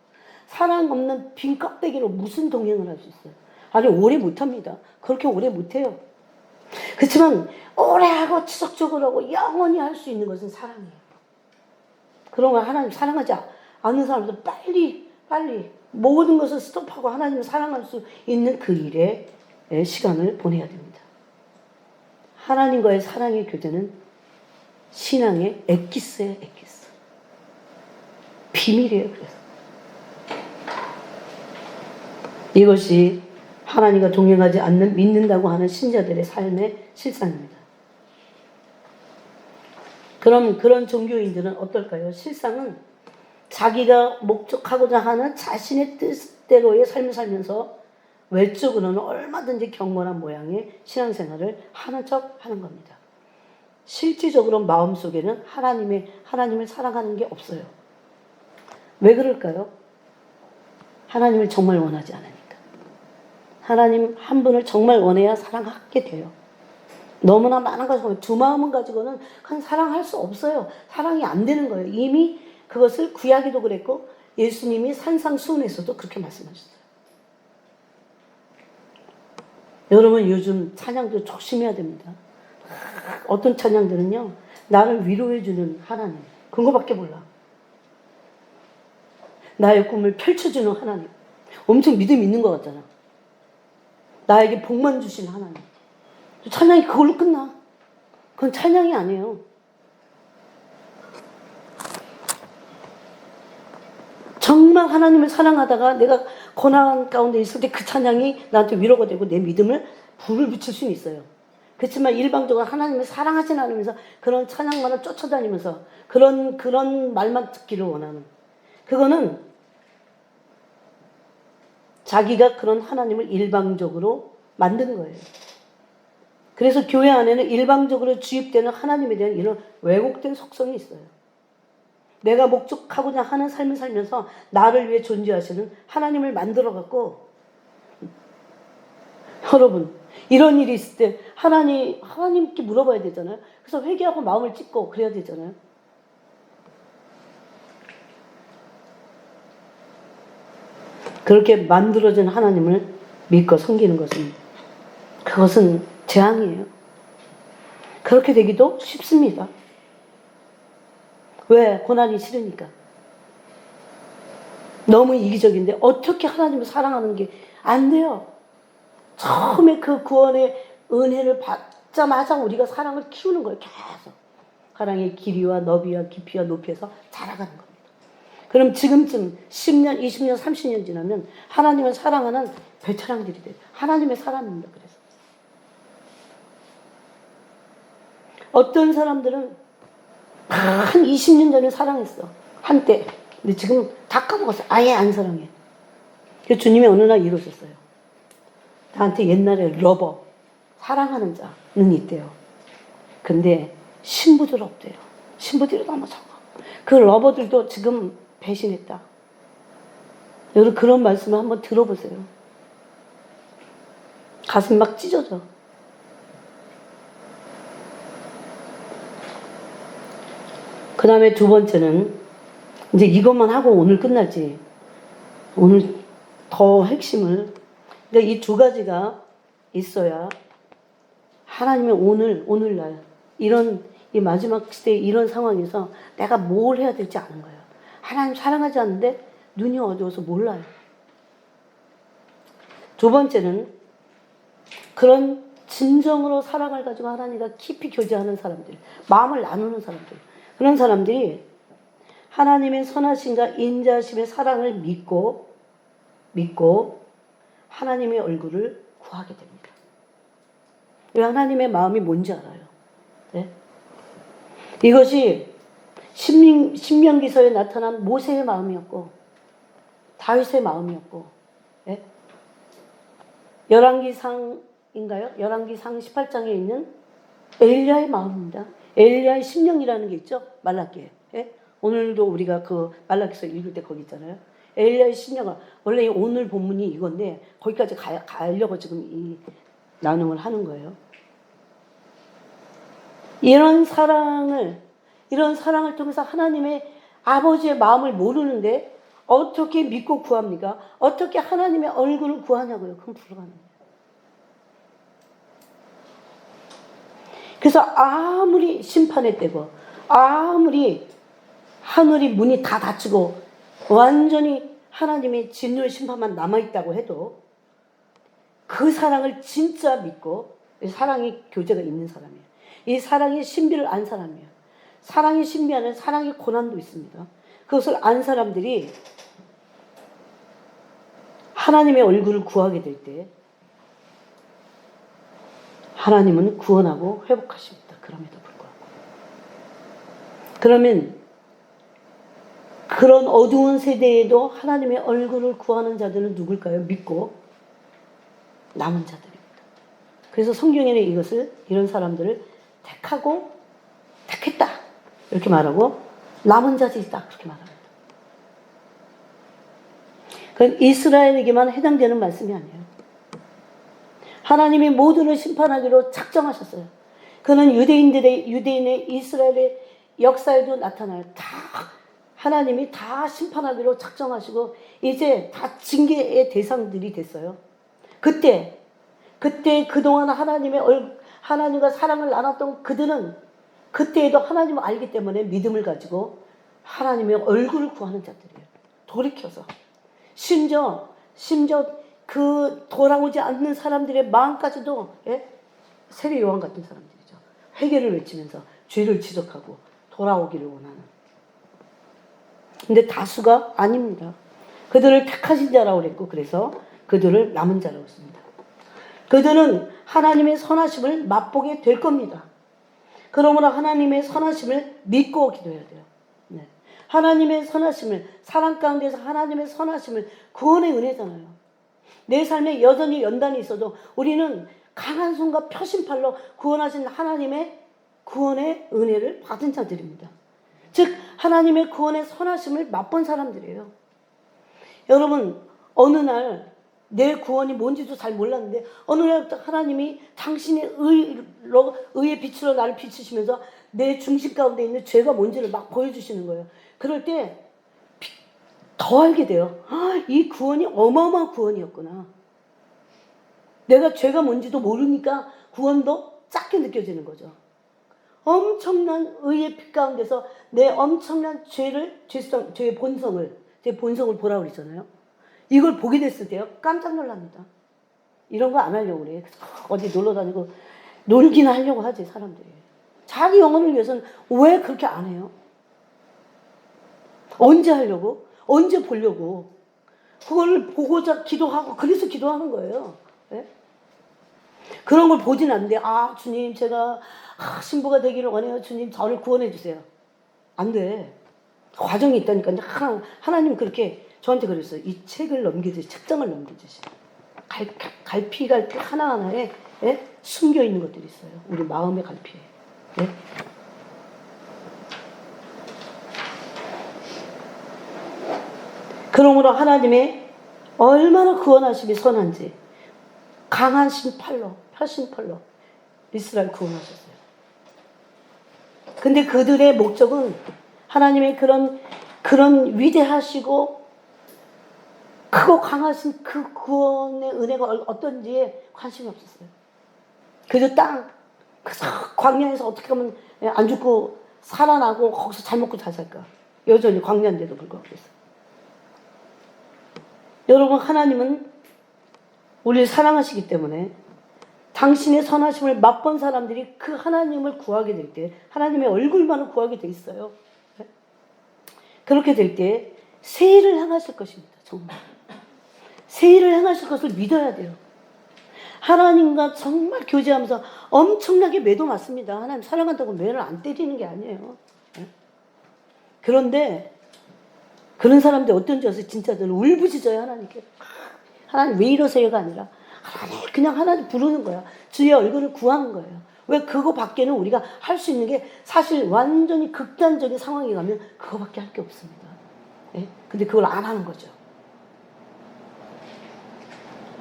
사랑 없는 빈 껍데기로 무슨 동행을 할 수 있어요? 아니 오래 못합니다. 그렇게 오래 못해요. 그렇지만 오래 하고 지속적으로 하고 영원히 할 수 있는 것은 사랑이에요. 그런 걸 하나님 사랑하지 않는 사람들 빨리 모든 것을 스톱하고 하나님을 사랑할 수 있는 그 일에 시간을 보내야 됩니다. 하나님과의 사랑의 교제는 신앙의 엑기스예요, 엑기스. 비밀이에요, 그래서. 이것이 하나님과 동행하지 않는 믿는다고 하는 신자들의 삶의 실상입니다. 그럼 그런 종교인들은 어떨까요? 실상은 자기가 목적하고자 하는 자신의 뜻대로의 삶을 살면서 외적으로는 얼마든지 경건한 모양의 신앙생활을 하는 척 하는 겁니다. 실질적으로 마음속에는 하나님을 사랑하는 게 없어요. 왜 그럴까요? 하나님을 정말 원하지 않으니까. 하나님 한 분을 정말 원해야 사랑하게 돼요. 너무나 많은 것을 두 마음을 가지고는 그냥 사랑할 수 없어요. 사랑이 안 되는 거예요. 이미 그것을 구약에도 그랬고 예수님이 산상수훈에서도 그렇게 말씀하셨어요. 여러분 요즘 찬양도 조심해야 됩니다. 어떤 찬양들은요, 나를 위로해주는 하나님, 그거밖에 몰라. 나의 꿈을 펼쳐주는 하나님, 엄청 믿음 있는 것 같잖아. 나에게 복만 주신 하나님, 찬양이 그걸로 끝나. 그건 찬양이 아니에요. 정말 하나님을 사랑하다가 내가 고난 가운데 있을 때 그 찬양이 나한테 위로가 되고 내 믿음을 불을 붙일 수는 있어요. 그렇지만 일방적으로 하나님을 사랑하진 않으면서 그런 찬양만을 쫓아다니면서 그런 말만 듣기를 원하는, 그거는 자기가 그런 하나님을 일방적으로 만든 거예요. 그래서 교회 안에는 일방적으로 주입되는 하나님에 대한 이런 왜곡된 속성이 있어요. 내가 목적하고자 하는 삶을 살면서 나를 위해 존재하시는 하나님을 만들어갖고, 여러분 이런 일이 있을 때 하나님께 물어봐야 되잖아요. 그래서 회개하고 마음을 찢고 그래야 되잖아요. 그렇게 만들어진 하나님을 믿고 섬기는 그것은 재앙이에요. 그렇게 되기도 쉽습니다. 왜? 고난이 싫으니까. 너무 이기적인데 어떻게 하나님을 사랑하는 게 안 돼요. 처음에 그 구원의 은혜를 받자마자 우리가 사랑을 키우는 거예요. 계속. 사랑의 길이와 너비와 깊이와 높이에서 자라가는 겁니다. 그럼 지금쯤 10년, 20년, 30년 지나면 하나님을 사랑하는 베테랑들이 돼요. 하나님의 사람입니다. 그래서 어떤 사람들은 한 20년 전에 사랑했어. 한때. 근데 지금 다 까먹었어. 아예 안 사랑해. 그래서 주님이 어느 날 이러셨어요. 나한테 옛날에 러버, 사랑하는 자는 있대요. 근데 신부들 없대요. 신부들이 너무 적어. 그 러버들도 지금 배신했다. 여러분 그런 말씀을 한번 들어보세요. 가슴 막 찢어져. 그 다음에 두 번째는, 이제 이것만 하고 오늘 끝날지. 오늘 더 핵심을, 그러니까 이 두 가지가 있어야 하나님의 오늘날, 이 마지막 시대 이런 상황에서 내가 뭘 해야 될지 아는 거예요. 하나님 사랑하지 않는데 눈이 어두워서 몰라요. 두 번째는, 그런 진정으로 사랑을 가지고 하나님과 깊이 교제하는 사람들, 마음을 나누는 사람들, 그런 사람들이 하나님의 선하심과 인자하심의 사랑을 믿고 하나님의 얼굴을 구하게 됩니다. 왜? 하나님의 마음이 뭔지 알아요. 네? 이것이 신명기서에 나타난 모세의 마음이었고 다윗의 마음이었고, 네? 열왕기상인가요? 열왕기상 18장에 있는 엘리야의 마음입니다. 엘리야의 심령이라는 게 있죠, 말라기에. 예? 오늘도 우리가 그 말라기서 읽을 때 거기 있잖아요. 엘리야의 심령은, 원래 오늘 본문이 이건데 거기까지 가려고 지금 이 나눔을 하는 거예요. 이런 사랑을 통해서 하나님의 아버지의 마음을 모르는데 어떻게 믿고 구합니까? 어떻게 하나님의 얼굴을 구하냐고요. 그건 불가능해요. 그래서 아무리 심판의 때고, 아무리 하늘이 문이 다 닫히고 완전히 하나님의 진노의 심판만 남아있다고 해도 그 사랑을 진짜 믿고, 사랑의 교제가 있는 사람이에요. 이 사랑의 신비를 안 사람이에요. 사랑의 신비 안에 사랑의 고난도 있습니다. 그것을 안 사람들이 하나님의 얼굴을 구하게 될 때 하나님은 구원하고 회복하십니다. 그럼에도 불구하고. 그러면 그런 어두운 세대에도 하나님의 얼굴을 구하는 자들은 누굴까요? 믿고 남은 자들입니다. 그래서 성경에는 이것을, 이런 사람들을 택했다 이렇게 말하고, 남은 자들이 있다 그렇게 말합니다. 그건 이스라엘에게만 해당되는 말씀이 아니에요. 하나님이 모두를 심판하기로 작정하셨어요. 그는 유대인의 이스라엘의 역사에도 나타나요. 하나님이 다 심판하기로 작정하시고 이제 다 징계의 대상들이 됐어요. 그때 그동안 하나님과 사랑을 나눴던 그들은 그때에도 하나님을 알기 때문에 믿음을 가지고 하나님의 얼굴을 구하는 자들이에요. 돌이켜서. 심지어 그 돌아오지 않는 사람들의 마음까지도, 세례 요한 같은 사람들이죠. 회개를 외치면서 죄를 지적하고 돌아오기를 원하는. 근데 다수가 아닙니다. 그들을 택하신 자라고 그랬고, 그래서 그들을 남은 자라고 했습니다. 그들은 하나님의 선하심을 맛보게 될 겁니다. 그러므로 하나님의 선하심을 믿고 기도해야 돼요. 네. 하나님의 선하심을, 사랑 가운데서 하나님의 선하심을, 구원의 은혜잖아요. 내 삶에 여전히 연단이 있어도 우리는 강한 손과 펴신 팔로 구원하신 하나님의 구원의 은혜를 받은 자들입니다. 즉 하나님의 구원의 선하심을 맛본 사람들이에요. 여러분, 어느 날 내 구원이 뭔지도 잘 몰랐는데 어느 날 하나님이 당신의 의의 빛으로 나를 비추시면서 내 중심 가운데 있는 죄가 뭔지를 막 보여주시는 거예요. 그럴 때 더 알게 돼요. 이 구원이 어마어마한 구원이었구나. 내가 죄가 뭔지도 모르니까 구원도 작게 느껴지는 거죠. 엄청난 의의 빛 가운데서 내 엄청난 죄의 본성을, 제 본성을 보라고 그랬잖아요. 이걸 보게 됐을 때요, 깜짝 놀랍니다. 이런 거 안 하려고 그래. 어디 놀러 다니고 놀기나 하려고 하지, 사람들이. 자기 영혼을 위해서는 왜 그렇게 안 해요? 언제 하려고? 언제 보려고? 그걸 보고자 기도하고, 그래서 기도하는 거예요. 네? 그런 걸 보진 않는데, 주님, 제가 신부가 되기를 원해요. 주님, 저를 구원해 주세요. 안 돼. 과정이 있다니까. 하나님 그렇게 저한테 그랬어요. 이 책을 넘기듯이, 책장을 넘기듯이. 갈피 하나하나에, 숨겨 있는 것들이 있어요. 우리 마음의 갈피에. 네? 그러므로 하나님의 얼마나 구원하심이 선한지 강하신 팔로, 펴신 팔로 이스라엘 구원하셨어요. 근데 그들의 목적은 하나님의 그런 위대하시고 크고 강하신 그 구원의 은혜가 어떤지에 관심이 없었어요. 그저 광야에서 어떻게 하면 안 죽고 살아나고 거기서 잘 먹고 잘 살까. 여전히 광야인데도 불구하고 그랬어요. 여러분, 하나님은 우리를 사랑하시기 때문에 당신의 선하심을 맛본 사람들이 그 하나님을 구하게 될 때, 하나님의 얼굴만을 구하게 돼 있어요. 그렇게 될 때 새 일을 행하실 것입니다. 정말 새 일을 행하실 것을 믿어야 돼요. 하나님과 정말 교제하면서 엄청나게 매도 맞습니다. 하나님 사랑한다고 매를 안 때리는 게 아니에요. 그런데 그런 사람들 어떤지 아세요? 진짜들 울부짖어요, 하나님께. 하나님 왜 이러세요가 아니라 그냥 하나님 부르는 거야. 주의 얼굴을 구하는 거예요. 왜 그거 밖에는 우리가 할 수 있는 게 사실 완전히 극단적인 상황에 가면 그거밖에 할 게 없습니다. 근데 그걸 안 하는 거죠.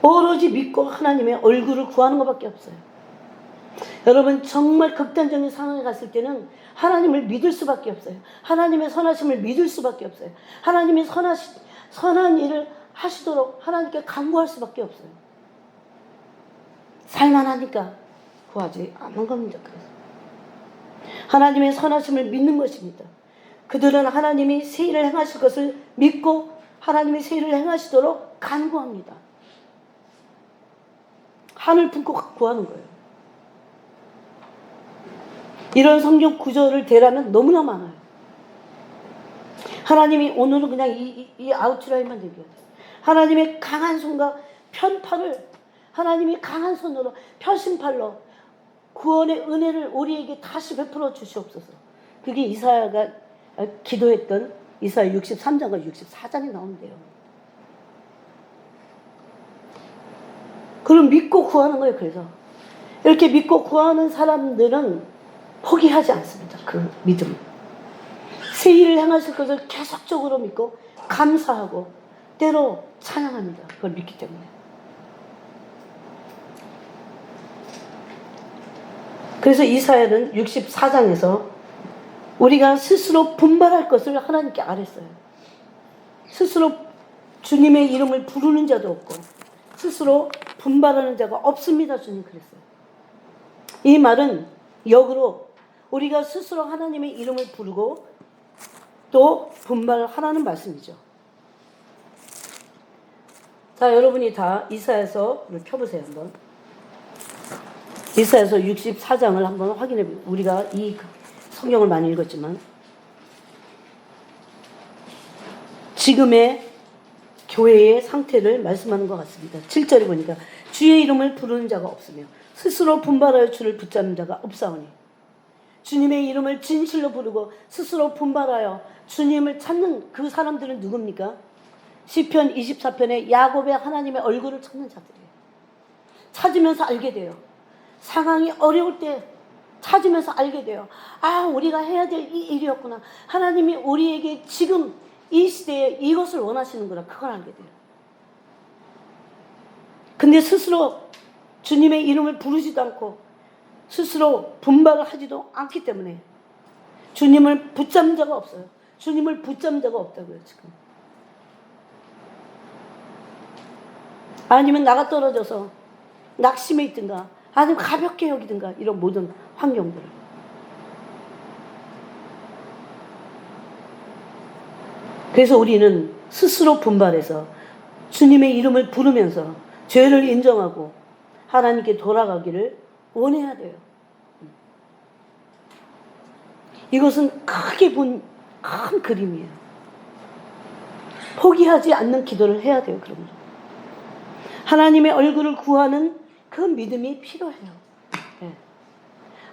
오로지 믿고 하나님의 얼굴을 구하는 것밖에 없어요. 여러분, 정말 극단적인 상황에 갔을 때는 하나님을 믿을 수밖에 없어요. 하나님의 선하심을 믿을 수밖에 없어요. 하나님의 선한 일을 하시도록 하나님께 간구할 수밖에 없어요. 살만하니까 구하지 않는 겁니다. 그래서 하나님의 선하심을 믿는 것입니다. 그들은 하나님이 새 일을 행하실 것을 믿고 하나님의 새 일을 행하시도록 간구합니다. 한을 품고 구하는 거예요. 이런 성경 구절을 대라면 너무나 많아요. 하나님이 오늘은 그냥 이 아웃라인만 얘기해요. 하나님의 강한 손과 편팔을, 하나님이 강한 손으로 펴신팔로 구원의 은혜를 우리에게 다시 베풀어 주시옵소서. 그게 이사야가 기도했던 이사야 63장과 64장이 나온대요. 그럼 믿고 구하는 거예요. 그래서 이렇게 믿고 구하는 사람들은 포기하지 않습니다. 그 믿음. 새 일을 행하실 것을 계속적으로 믿고 감사하고 때로 찬양합니다. 그걸 믿기 때문에. 그래서 이사야는 64장에서 우리가 스스로 분발할 것을 하나님께 아랬어요. 스스로 주님의 이름을 부르는 자도 없고 스스로 분발하는 자가 없습니다. 주님 그랬어요. 이 말은 역으로 우리가 스스로 하나님의 이름을 부르고 또 분발하라는 말씀이죠. 자, 여러분이 다 이사야서를 펴보세요. 한번. 이사야서 64장을 한번 확인해 보세요. 우리가 이 성경을 많이 읽었지만 지금의 교회의 상태를 말씀하는 것 같습니다. 7절에 보니까 주의 이름을 부르는 자가 없으며 스스로 분발하여 주를 붙잡는 자가 없사오니 주님의 이름을 진실로 부르고 스스로 분발하여 주님을 찾는 그 사람들은 누굽니까? 시편 24편에 야곱의 하나님의 얼굴을 찾는 자들이에요. 찾으면서 알게 돼요. 상황이 어려울 때 찾으면서 알게 돼요. 아, 우리가 해야 될 이 일이었구나. 하나님이 우리에게 지금 이 시대에 이것을 원하시는구나. 그걸 알게 돼요. 근데 스스로 주님의 이름을 부르지도 않고 스스로 분발을 하지도 않기 때문에 주님을 붙잡는 자가 없어요. 주님을 붙잡는 자가 없다고요. 지금. 아니면 나가 떨어져서 낙심해 있든가 아니면 가볍게 여기든가 이런 모든 환경들을. 그래서 우리는 스스로 분발해서 주님의 이름을 부르면서 죄를 인정하고 하나님께 돌아가기를 원해야 돼요. 이것은 크게 본 큰 그림이에요. 포기하지 않는 기도를 해야 돼요. 그러면 하나님의 얼굴을 구하는 그 믿음이 필요해요. 네.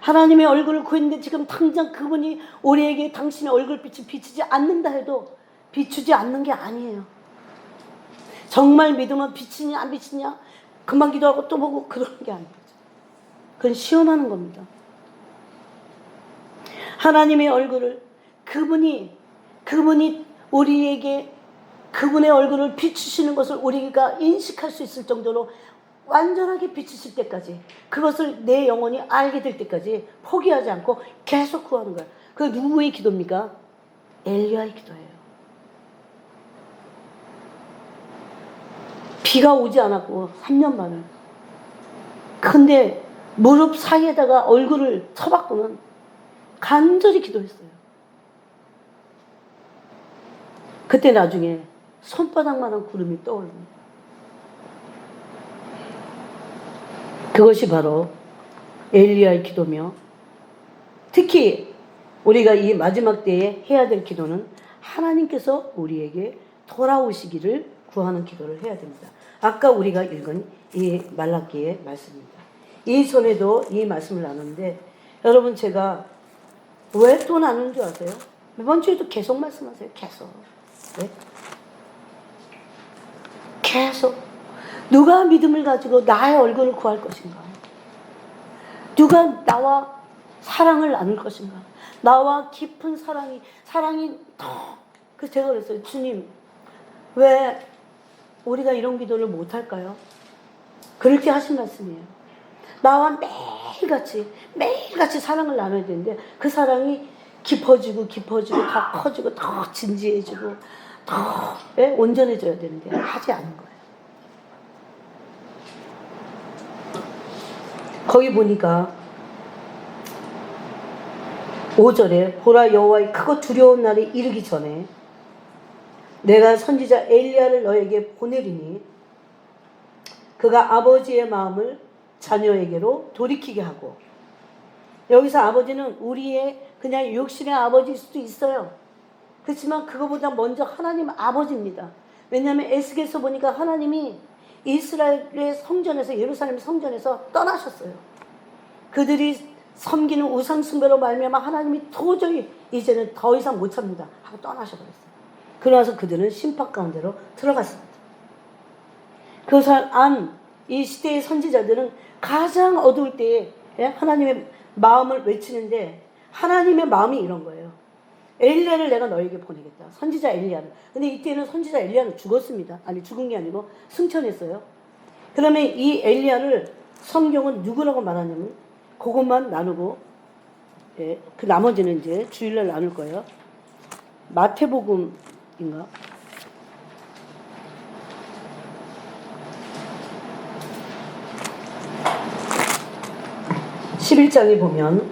하나님의 얼굴을 구했는데 지금 당장 그분이 우리에게 당신의 얼굴빛이 비추지 않는다 해도 비추지 않는 게 아니에요. 정말 믿음은 비치냐 안 비치냐 금방 기도하고 또 보고 그러는 게 아니죠. 그건 시험하는 겁니다. 하나님의 얼굴을 그분이 우리에게 그분의 얼굴을 비추시는 것을 우리가 인식할 수 있을 정도로 완전하게 비추실 때까지 그것을 내 영혼이 알게 될 때까지 포기하지 않고 계속 구하는 거예요. 그 누구의 기도입니까? 엘리야의 기도예요. 비가 오지 않았고 3년 만에. 근데 무릎 사이에다가 얼굴을 쳐박고는 간절히 기도했어요. 그때 나중에 손바닥만한 구름이 떠오릅니다. 그것이 바로 엘리야의 기도며 특히 우리가 이 마지막 때에 해야 될 기도는 하나님께서 우리에게 돌아오시기를 구하는 기도를 해야 됩니다. 아까 우리가 읽은 이 말라기의 말씀입니다. 이 전에도 이 말씀을 나눴는데 여러분 제가 왜 또 나누는 줄 아세요? 이번 주에도 계속 말씀하세요. 계속. 네? 계속. 누가 믿음을 가지고 나의 얼굴을 구할 것인가? 누가 나와 사랑을 나눌 것인가? 나와 깊은 사랑이 더. 그래서 제가 그랬어요. 주님, 왜 우리가 이런 기도를 못할까요? 그렇게 하신 말씀이에요. 나와 매일같이 사랑을 나눠야 되는데 그 사랑이 깊어지고 더 커지고 더 진지해지고 더 온전해져야 되는데 하지 않은 거예요. 거기 보니까 5절에 보라 여호와의 크고 두려운 날이 이르기 전에 내가 선지자 엘리야를 너에게 보내리니 그가 아버지의 마음을 자녀에게로 돌이키게 하고, 여기서 아버지는 우리의 그냥 욕심의 아버지일 수도 있어요. 그렇지만 그거보다 먼저 하나님 아버지입니다. 왜냐하면 에스겔서 보니까 하나님이 이스라엘의 성전에서, 예루살렘 성전에서 떠나셨어요. 그들이 섬기는 우상 숭배로 말미암아 하나님이 도저히 이제는 더 이상 못 참는다 하고 떠나셔버렸어요. 그러나서 그들은 심판 가운데로 들어갔습니다. 그것을 안 이 시대의 선지자들은 가장 어두울 때에 하나님의 마음을 외치는데, 하나님의 마음이 이런 거예요. 엘리야를 내가 너에게 보내겠다. 선지자 엘리야를. 근데 이때는 선지자 엘리야는 죽었습니다. 아니, 죽은 게 아니고 승천했어요. 그러면 이 엘리야를 성경은 누구라고 말하냐면, 그것만 나누고, 그 나머지는 이제 주일날 나눌 거예요. 마태복음인가? 11장에 보면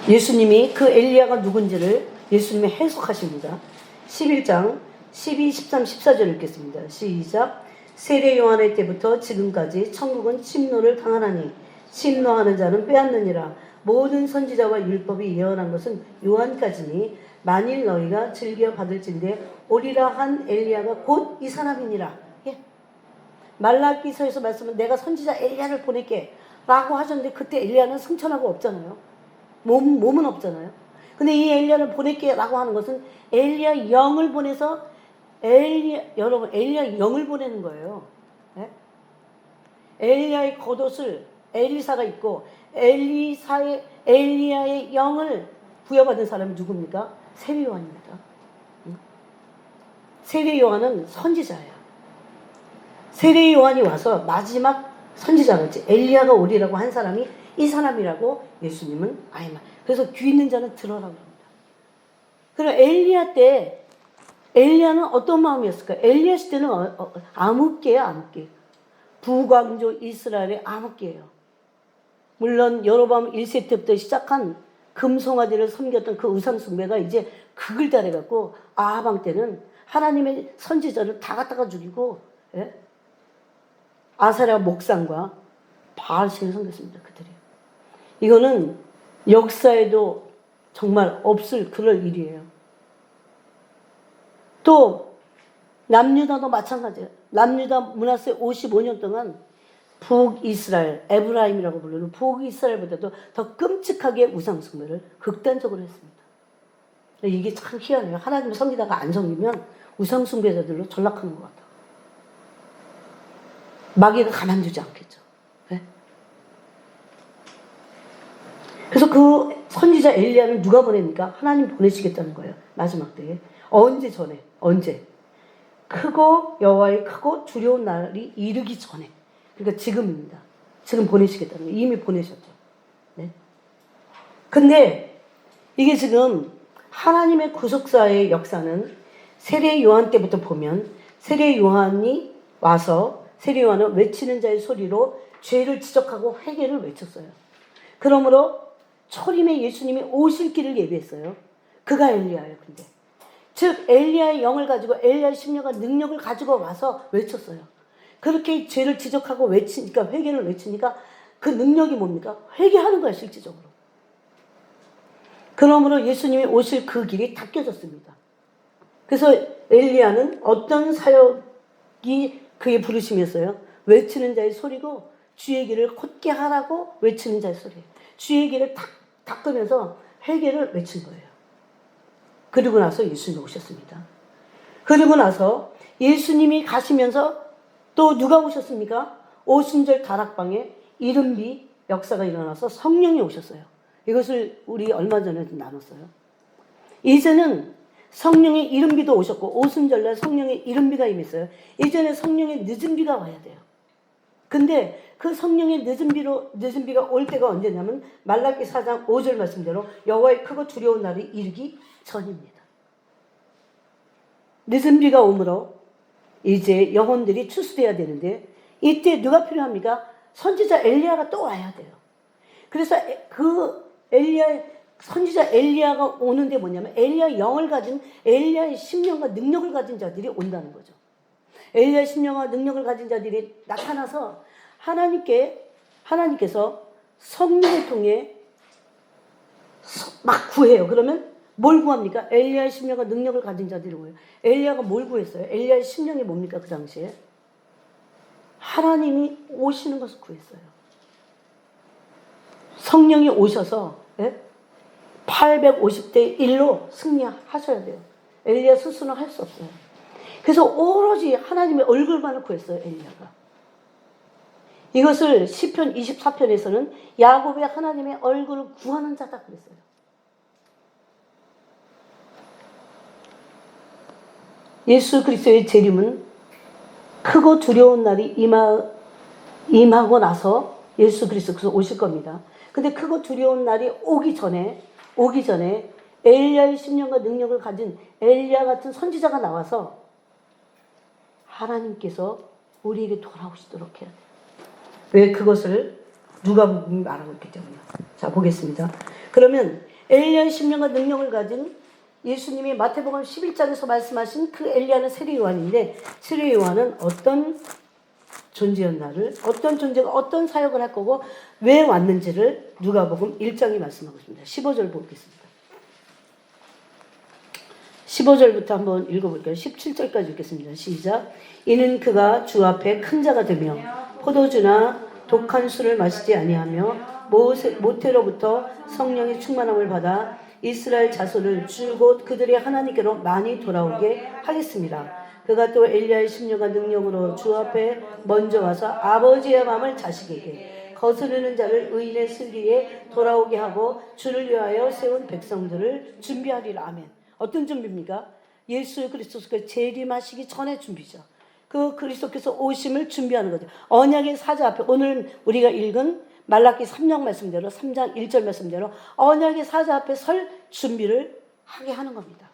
예수님이 그 엘리야가 누군지를 예수님이 해석하십니다. 11장 12, 13, 14절 읽겠습니다. 시작. 세례 요한의 때부터 지금까지 천국은 침노를 당하나니 침노하는 자는 빼앗느니라. 모든 선지자와 율법이 예언한 것은 요한까지니 만일 너희가 즐겨 받을진대 오리라 한 엘리야가 곧 이 사람이니라. 예. 말라기서에서 말씀은 내가 선지자 엘리야를 보낼게 라고 하셨는데, 그때 엘리야는 승천하고 없잖아요. 몸은 없잖아요. 근데 이 엘리야를 보낼게 라고 하는 것은 엘리야 영을 보내서 여러분 엘리야 영을 보내는 거예요. 네? 엘리야의 겉옷을 엘리사가 입고 엘리야의 영을 부여받은 사람이 누굽니까? 세례 요한입니다. 세례 요한은 선지자예요. 세례 요한이 와서 마지막 선지자였지. 엘리야가 오리라고 한 사람이 이 사람이라고 예수님은 그래서 귀 있는 자는 들어라고 합니다. 그럼 엘리야 때 엘리야는 어떤 마음이었을까? 엘리야 시대는 암흑기예요, 암흑기. 부광조 이스라엘의 암흑기예요. 물론 여로보암 1세 때부터 시작한 금송아지를 섬겼던 그 우상 숭배가 이제 극을 달해갖고 아하방 때는 하나님의 선지자를 다 갖다가 죽이고, 아사랴 목상과 바알신을 섬겼습니다. 그들이. 이거는 역사에도 정말 없을 그럴 일이에요. 또 남유다도 마찬가지예요. 남유다 문하세 55년 동안 북이스라엘, 에브라임이라고 부르는 북이스라엘보다도 더 끔찍하게 우상숭배를 극단적으로 했습니다. 이게 참 희한해요. 하나님을 섬기다가 안 섬기면 우상숭배자들로 전락하는 것 같아요. 마귀가 가만두지 않겠죠. 네? 그래서 그 선지자 엘리야를 누가 보냅니까? 하나님 보내시겠다는 거예요. 마지막 때에. 언제 전에? 언제? 크고 여호와의 크고 두려운 날이 이르기 전에. 그러니까 지금입니다. 지금 보내시겠다는 거예요. 이미 보내셨죠. 네? 근데 이게 지금 하나님의 구속사의 역사는 세례 요한 때부터 보면 세례 요한이 와서 세례 요한은 외치는 자의 소리로 죄를 지적하고 회개를 외쳤어요. 그러므로 초림에 예수님이 오실 길을 예비했어요. 그가 엘리야예요. 근데 즉 엘리야의 영을 가지고 엘리야의 심령과 능력을 가지고 와서 외쳤어요. 그렇게 죄를 지적하고 외치니까, 회개를 외치니까 그 능력이 뭡니까? 회개하는 거야, 실질적으로. 그러므로 예수님이 오실 그 길이 닦여졌습니다. 그래서 엘리야는 어떤 사역이 그의 부르심이었어요? 외치는 자의 소리고 주의 길을 곧게 하라고 외치는 자의 소리예요. 주의 길을 닦으면서 회개를 외친 거예요. 그리고 나서 예수님이 오셨습니다. 그리고 나서 예수님이 가시면서 또 누가 오셨습니까? 오순절 다락방에 이른비 역사가 일어나서 성령이 오셨어요. 이것을 우리 얼마 전에 나눴어요. 이제는 성령의 이른비도 오셨고 오순절날 성령의 이른비가 임했어요. 이제는 성령의 늦은 비가 와야 돼요. 근데 그 성령의 늦은 비가 올 때가 언제냐면 말라기 4장 5절 말씀대로 여호와의 크고 두려운 날이 이르기 전입니다. 늦은 비가 오므로 이제 영혼들이 추수돼야 되는데 이때 누가 필요합니까? 선지자 엘리야가 또 와야 돼요. 그래서 그 엘리야의 선지자 엘리야가 오는데 뭐냐면 엘리야의 영을 가진 엘리야의 심령과 능력을 가진 자들이 온다는 거죠. 엘리야의 심령과 능력을 가진 자들이 나타나서 하나님께서 성령을 통해 막 구해요. 그러면 뭘 구합니까? 엘리야의 심령과 능력을 가진 자들이 구해요. 엘리야가 뭘 구했어요? 엘리야의 심령이 뭡니까? 그 당시에 하나님이 오시는 것을 구했어요. 성령이 오셔서 850대 1로 승리하셔야 돼요. 엘리야 스스로는 할 수 없어요. 그래서 오로지 하나님의 얼굴만을 구했어요. 엘리야가. 이것을 시편 24편에서는 야곱의 하나님의 얼굴을 구하는 자다 그랬어요. 예수 그리스도의 재림은 크고 두려운 날이 임하고 나서 예수 그리스도께서 오실 겁니다. 근데 크고 두려운 날이 오기 전에 엘리야의 심령과 능력을 가진 엘리야 같은 선지자가 나와서 하나님께서 우리에게 돌아오시도록 해야 돼요. 왜? 그것을 누가복음이 말하고 있기 때문이에요. 자, 보겠습니다. 그러면 엘리야의 심령과 능력을 가진 예수님이 마태복음 11장에서 말씀하신 그 엘리야는 세례 요한인데, 세례 요한은 어떤 존재였나를, 어떤 존재가 어떤 사역을 할 거고 왜 왔는지를 누가복음 1장이 말씀하고 있습니다. 15절 보겠습니다. 15절부터 한번 읽어볼게요. 17절까지 읽겠습니다. 시작. 이는 그가 주 앞에 큰 자가 되며 포도주나 독한 술을 마시지 아니하며 모태로부터 성령의 충만함을 받아 이스라엘 자손을 주 곧 그들의 하나님께로 많이 돌아오게 하겠습니다. 그가 또 엘리야의 심령과 능력으로 주 앞에 먼저 와서 아버지의 마음을 자식에게 거스르는 자를 의인의 슬기에 돌아오게 하고 주를 위하여 세운 백성들을 준비하리라. 아멘. 어떤 준비입니까? 예수 그리스도께서 재림하시기 전에 준비죠. 그 그리스도께서 오심을 준비하는 거죠. 언약의 사자 앞에 오늘 우리가 읽은 말라기 3장 말씀대로 3장 1절 말씀대로 언약의 사자 앞에 설 준비를 하게 하는 겁니다.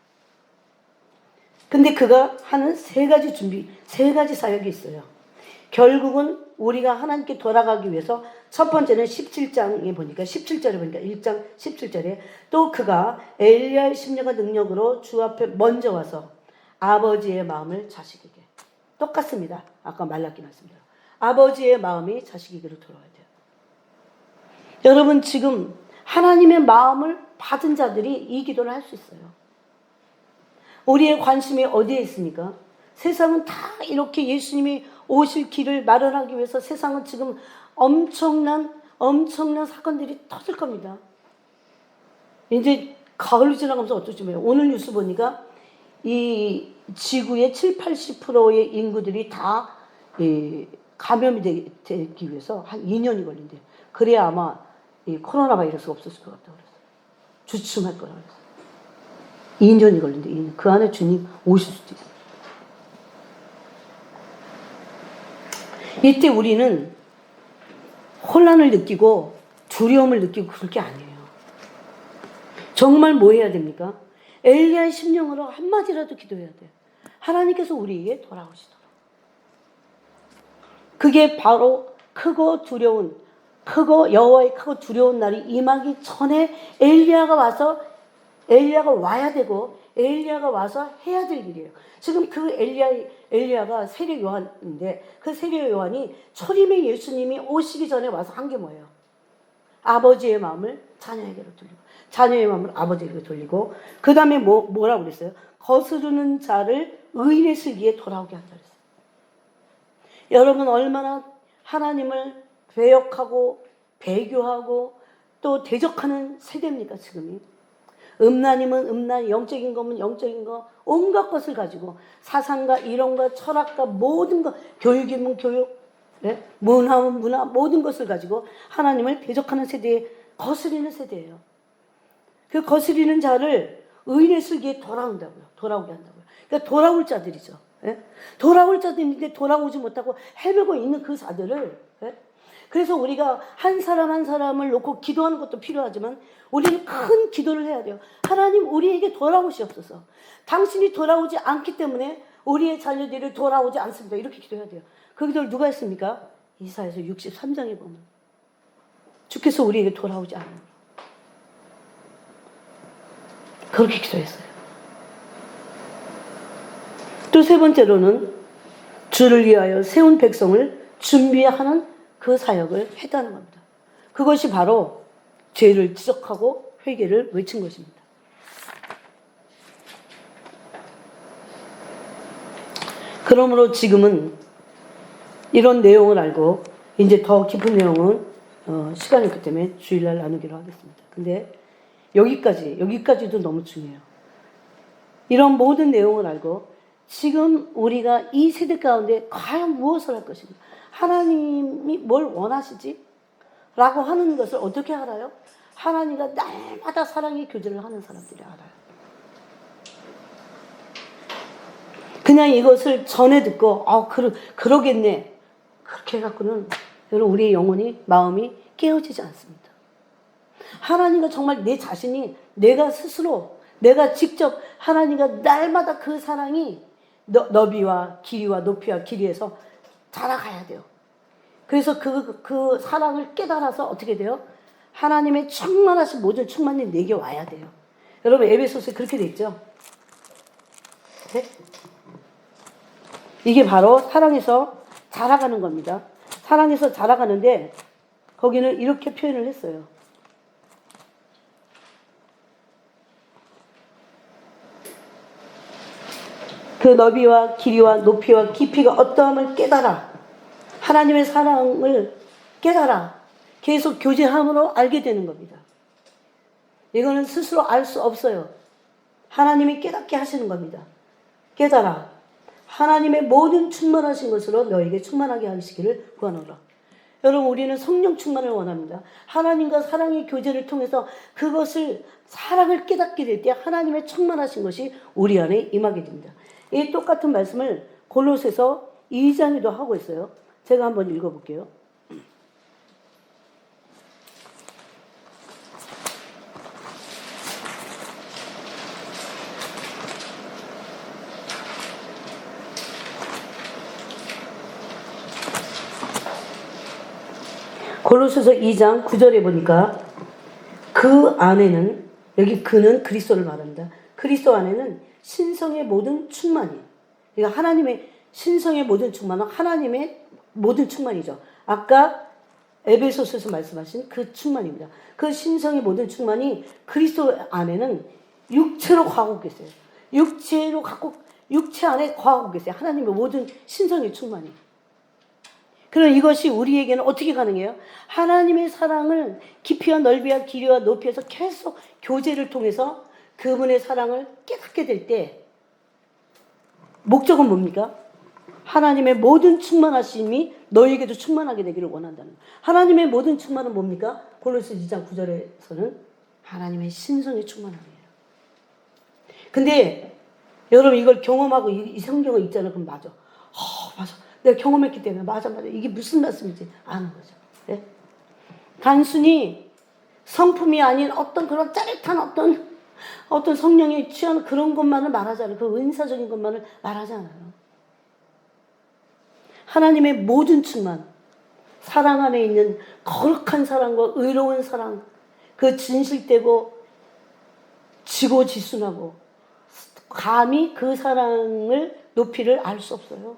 근데 그가 하는 세 가지 준비, 세 가지 사역이 있어요. 결국은 우리가 하나님께 돌아가기 위해서 첫 번째는 17장에 보니까 17절에 보니까 1장 17절에 또 그가 엘리야의 심령과 능력으로 주 앞에 먼저 와서 아버지의 마음을 자식에게. 똑같습니다. 아까 말라기 말씀대로. 아버지의 마음이 자식에게로 돌아와야 돼요. 여러분 지금 하나님의 마음을 받은 자들이 이 기도를 할 수 있어요. 우리의 관심이 어디에 있습니까? 세상은 다 이렇게 예수님이 오실 길을 마련하기 위해서 세상은 지금 엄청난 사건들이 터질 겁니다. 이제 가을로 지나가면서 어쩌지 뭐예요. 오늘 뉴스 보니까 이 지구의 70-80%의 인구들이 다 감염이 되기 위해서 한 2년이 걸린대요. 그래야 아마 이 코로나 바이러스가 없어질 것 같다고 그랬어요. 주춤할 거라고 그랬어요. 2년이 걸린대. 2년. 그 안에 주님 오실 수도 있어요. 이때 우리는 혼란을 느끼고 두려움을 느끼고 그럴 게 아니에요. 정말 뭐 해야 됩니까? 엘리야의 심령으로 한마디라도 기도해야 돼요. 하나님께서 우리에게 돌아오시도록. 그게 바로 여호와의 크고 두려운 날이 임하기 전에 엘리야가 와야 되고 엘리야가 와서 해야 될 일이에요. 지금 그 엘리야가 세례 요한인데 그 세례 요한이 초림의 예수님이 오시기 전에 와서 한 게 뭐예요? 아버지의 마음을 자녀에게로 돌리고 자녀의 마음을 아버지에게 돌리고 그 다음에 뭐라고 그랬어요? 거스르는 자를 의인의 슬기에 돌아오게 한다 그랬어요. 여러분 얼마나 하나님을 배역하고 배교하고 또 대적하는 세대입니까 지금이? 음란이면 음란, 영적인 거면 영적인 거, 온갖 것을 가지고 사상과 이론과 철학과 모든 것, 교육이면 교육, 네? 문화면 문화, 모든 것을 가지고 하나님을 대적하는 세대에 거스리는 세대예요. 그 거스리는 자를 의인의 슬기에 돌아오게 한다고요. 그러니까 돌아올 자들이죠. 예? 돌아올 자들인데 돌아오지 못하고 헤매고 있는 그 자들을 그래서 우리가 한 사람 한 사람을 놓고 기도하는 것도 필요하지만 우리는 큰 기도를 해야 돼요. 하나님 우리에게 돌아오시옵소서. 당신이 돌아오지 않기 때문에 우리의 자녀들이 돌아오지 않습니다. 이렇게 기도해야 돼요. 그 기도를 누가 했습니까? 이사야서 63장에 보면 주께서 우리에게 돌아오지 않는 그렇게 기도했어요. 또 세 번째로는 주를 위하여 세운 백성을 준비하는 그 사역을 했다는 겁니다. 그것이 바로 죄를 지적하고 회개를 외친 것입니다. 그러므로 지금은 이런 내용을 알고 이제 더 깊은 내용은 시간이 있기 때문에 주일날 나누기로 하겠습니다. 근데 여기까지도 너무 중요해요. 이런 모든 내용을 알고 지금 우리가 이 세대 가운데 과연 무엇을 할 것인가? 하나님이 뭘 원하시지? 라고 하는 것을 어떻게 알아요? 하나님과 날마다 사랑의 교제를 하는 사람들이 알아요. 그냥 이것을 전해 듣고 그러겠네. 그렇게 해갖고는 여러분 우리의 영혼이 마음이 깨어지지 않습니다. 하나님과 정말 내 자신이 내가 스스로 내가 직접 하나님과 날마다 그 사랑이 너비와 길이와 높이와 길이에서 자라가야 돼요. 그래서 그 사랑을 깨달아서 어떻게 돼요? 하나님의 충만하신 모든 충만이 내게 와야 돼요. 여러분 에베소서에 그렇게 돼 있죠? 네? 이게 바로 사랑에서 자라가는 겁니다. 사랑에서 자라가는데 거기는 이렇게 표현을 했어요. 그 너비와 길이와 높이와 깊이가 어떠함을 깨달아. 하나님의 사랑을 깨달아. 계속 교제함으로 알게 되는 겁니다. 이거는 스스로 알 수 없어요. 하나님이 깨닫게 하시는 겁니다. 깨달아. 하나님의 모든 충만하신 것으로 너에게 충만하게 하시기를 구하노라. 여러분 우리는 성령 충만을 원합니다. 하나님과 사랑의 교제를 통해서 그것을 사랑을 깨닫게 될 때 하나님의 충만하신 것이 우리 안에 임하게 됩니다. 이 똑같은 말씀을 골로새서 2장에도 하고 있어요. 제가 한번 읽어볼게요. 골로새서 2장 9절에 보니까 그 안에는 여기 그는 그리스도를 말합니다. 그리스도 안에는 신성의 모든 충만이 그러니까 하나님의 신성의 모든 충만은 하나님의 모든 충만이죠. 아까 에베소서에서 말씀하신 그 충만입니다. 그 신성의 모든 충만이 그리스도 안에는 육체로 거하고 계세요. 육체 안에 거하고 계세요. 하나님의 모든 신성의 충만이. 그럼 이것이 우리에게는 어떻게 가능해요? 하나님의 사랑을 깊이와 넓이와 길이와 높이에서 계속 교제를 통해서 그분의 사랑을 깨닫게 될 때 목적은 뭡니까? 하나님의 모든 충만하심이 너에게도 충만하게 되기를 원한다는 거예요. 하나님의 모든 충만은 뭡니까? 골로새 2장 9절에서는 하나님의 신성의 충만함이에요. 근데 여러분 이걸 경험하고 이 성경을 읽잖아요. 그럼 맞아. 맞아. 내가 경험했기 때문에 맞아. 이게 무슨 말씀인지 아는 거죠. 네? 단순히 성품이 아닌 어떤 그런 짜릿한 어떤 성령에 취한 그런 것만을 말하지 않아요. 그 은사적인 것만을 말하지 않아요. 하나님의 모든 충만, 사랑 안에 있는 거룩한 사랑과 의로운 사랑, 그 진실되고 지고지순하고 감히 그 사랑을 높이를 알 수 없어요.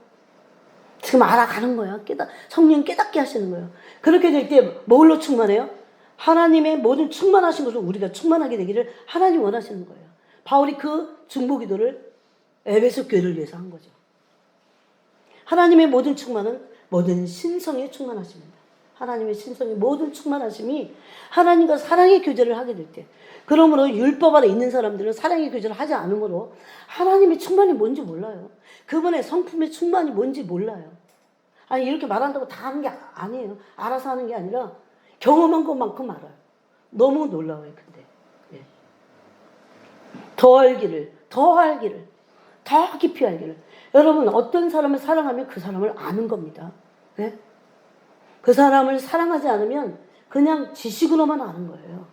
지금 알아가는 거야. 성령 깨닫게 하시는 거예요. 그렇게 될 때 뭘로 충만해요? 하나님의 모든 충만하신 것으로 우리가 충만하게 되기를 하나님 원하시는 거예요. 바울이 그 중보기도를 에베소 교회를 위해서 한 거죠. 하나님의 모든 충만은 모든 신성의 충만하십니다. 하나님의 신성의 모든 충만하심이 하나님과 사랑의 교제를 하게 될 때, 그러므로 율법 아래 있는 사람들은 사랑의 교제를 하지 않으므로 하나님의 충만이 뭔지 몰라요. 그분의 성품의 충만이 뭔지 몰라요. 아니 이렇게 말한다고 다 하는 게 아니에요. 알아서 하는 게 아니라 경험한 것만큼 알아요. 너무 놀라워요. 근데 더 알기를, 더 깊이 알기를. 여러분 어떤 사람을 사랑하면 그 사람을 아는 겁니다. 네? 그 사람을 사랑하지 않으면 그냥 지식으로만 아는 거예요.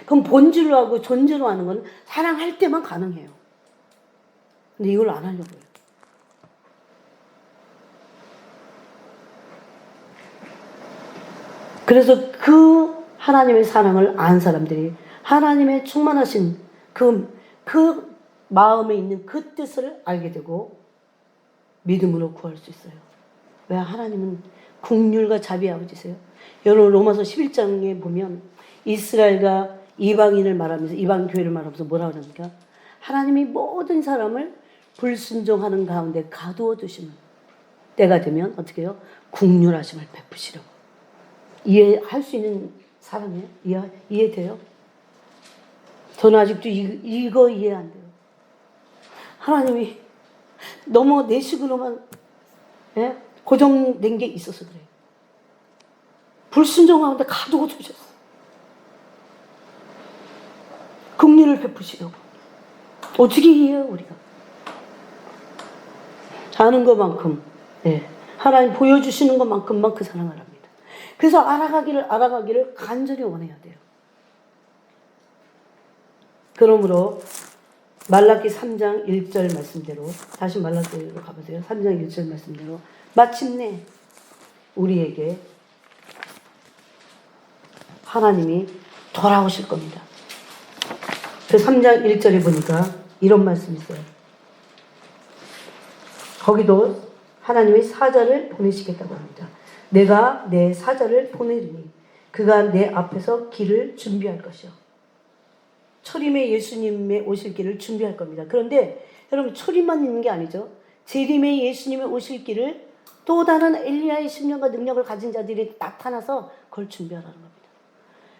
그럼 본질로 하고 존재로 아는 건 사랑할 때만 가능해요. 근데 이걸 안 하려고 해요. 그래서 그 하나님의 사랑을 안 사람들이 하나님의 충만하신 그 마음에 있는 그 뜻을 알게 되고 믿음으로 구할 수 있어요. 왜? 하나님은 긍휼과 자비의 아버지세요. 여러분 로마서 11장에 보면 이스라엘과 이방인을 말하면서 이방 교회를 말하면서 뭐라 그럽니까? 하나님이 모든 사람을 불순종하는 가운데 가두어 두시는 때가 되면 어떻게 해요? 긍휼하심을 베푸시려고. 이해할 수 있는 사람이에요? 이해돼요? 저는 아직도 이거 이해 안 돼요. 하나님이 너무 내 식으로만 고정된 게 있어서 그래요. 불순종하는데 가두고 두셨어. 긍휼을 베푸시려고. 어떻게 이해해요 우리가? 아는 것만큼 하나님 보여주시는 것만큼만 그 사랑을 합니다. 그래서 알아가기를 간절히 원해야 돼요. 그러므로 말라기 3장 1절 말씀대로 다시 말라기로 가보세요. 3장 1절 말씀대로 마침내 우리에게 하나님이 돌아오실 겁니다. 그 3장 1절에 보니까 이런 말씀이 있어요. 거기도 하나님이 사자를 보내시겠다고 합니다. 내가 내 사자를 보내리니 그가 내 앞에서 길을 준비할 것이요. 초림의 예수님의 오실 길을 준비할 겁니다. 그런데 여러분 초림만 있는 게 아니죠. 재림의 예수님의 오실 길을 또 다른 엘리야의 심령과 능력을 가진 자들이 나타나서 그걸 준비하라는 겁니다.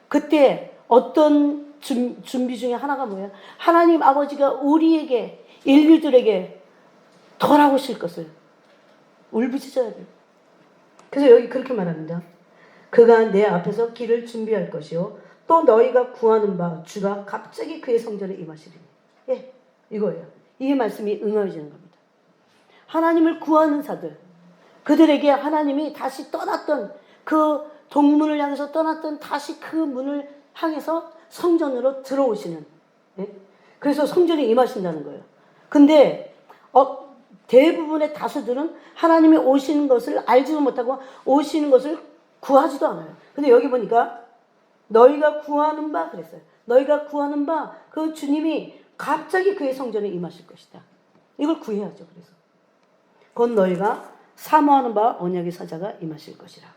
그때 어떤 준비 중에 하나가 뭐예요? 하나님 아버지가 우리에게 인류들에게 돌아오실 것을 울부짖어야 돼요. 그래서 여기 그렇게 말합니다. 그가 내 앞에서 길을 준비할 것이요 또 너희가 구하는 바 주가 갑자기 그의 성전에 임하시리니. 이거예요. 이 말씀이 응하여지는 겁니다. 하나님을 구하는 자들, 그들에게 하나님이 다시 떠났던 그 동문을 향해서 떠났던 다시 그 문을 향해서 성전으로 들어오시는. 그래서 성전에 임하신다는 거예요. 근데 대부분의 다수들은 하나님이 오시는 것을 알지도 못하고 오시는 것을 구하지도 않아요. 근데 여기 보니까 너희가 구하는 바 그랬어요. 너희가 구하는 바 그 주님이 갑자기 그의 성전에 임하실 것이다. 이걸 구해야죠. 그래서 곧 너희가 사모하는 바 언약의 사자가 임하실 것이라.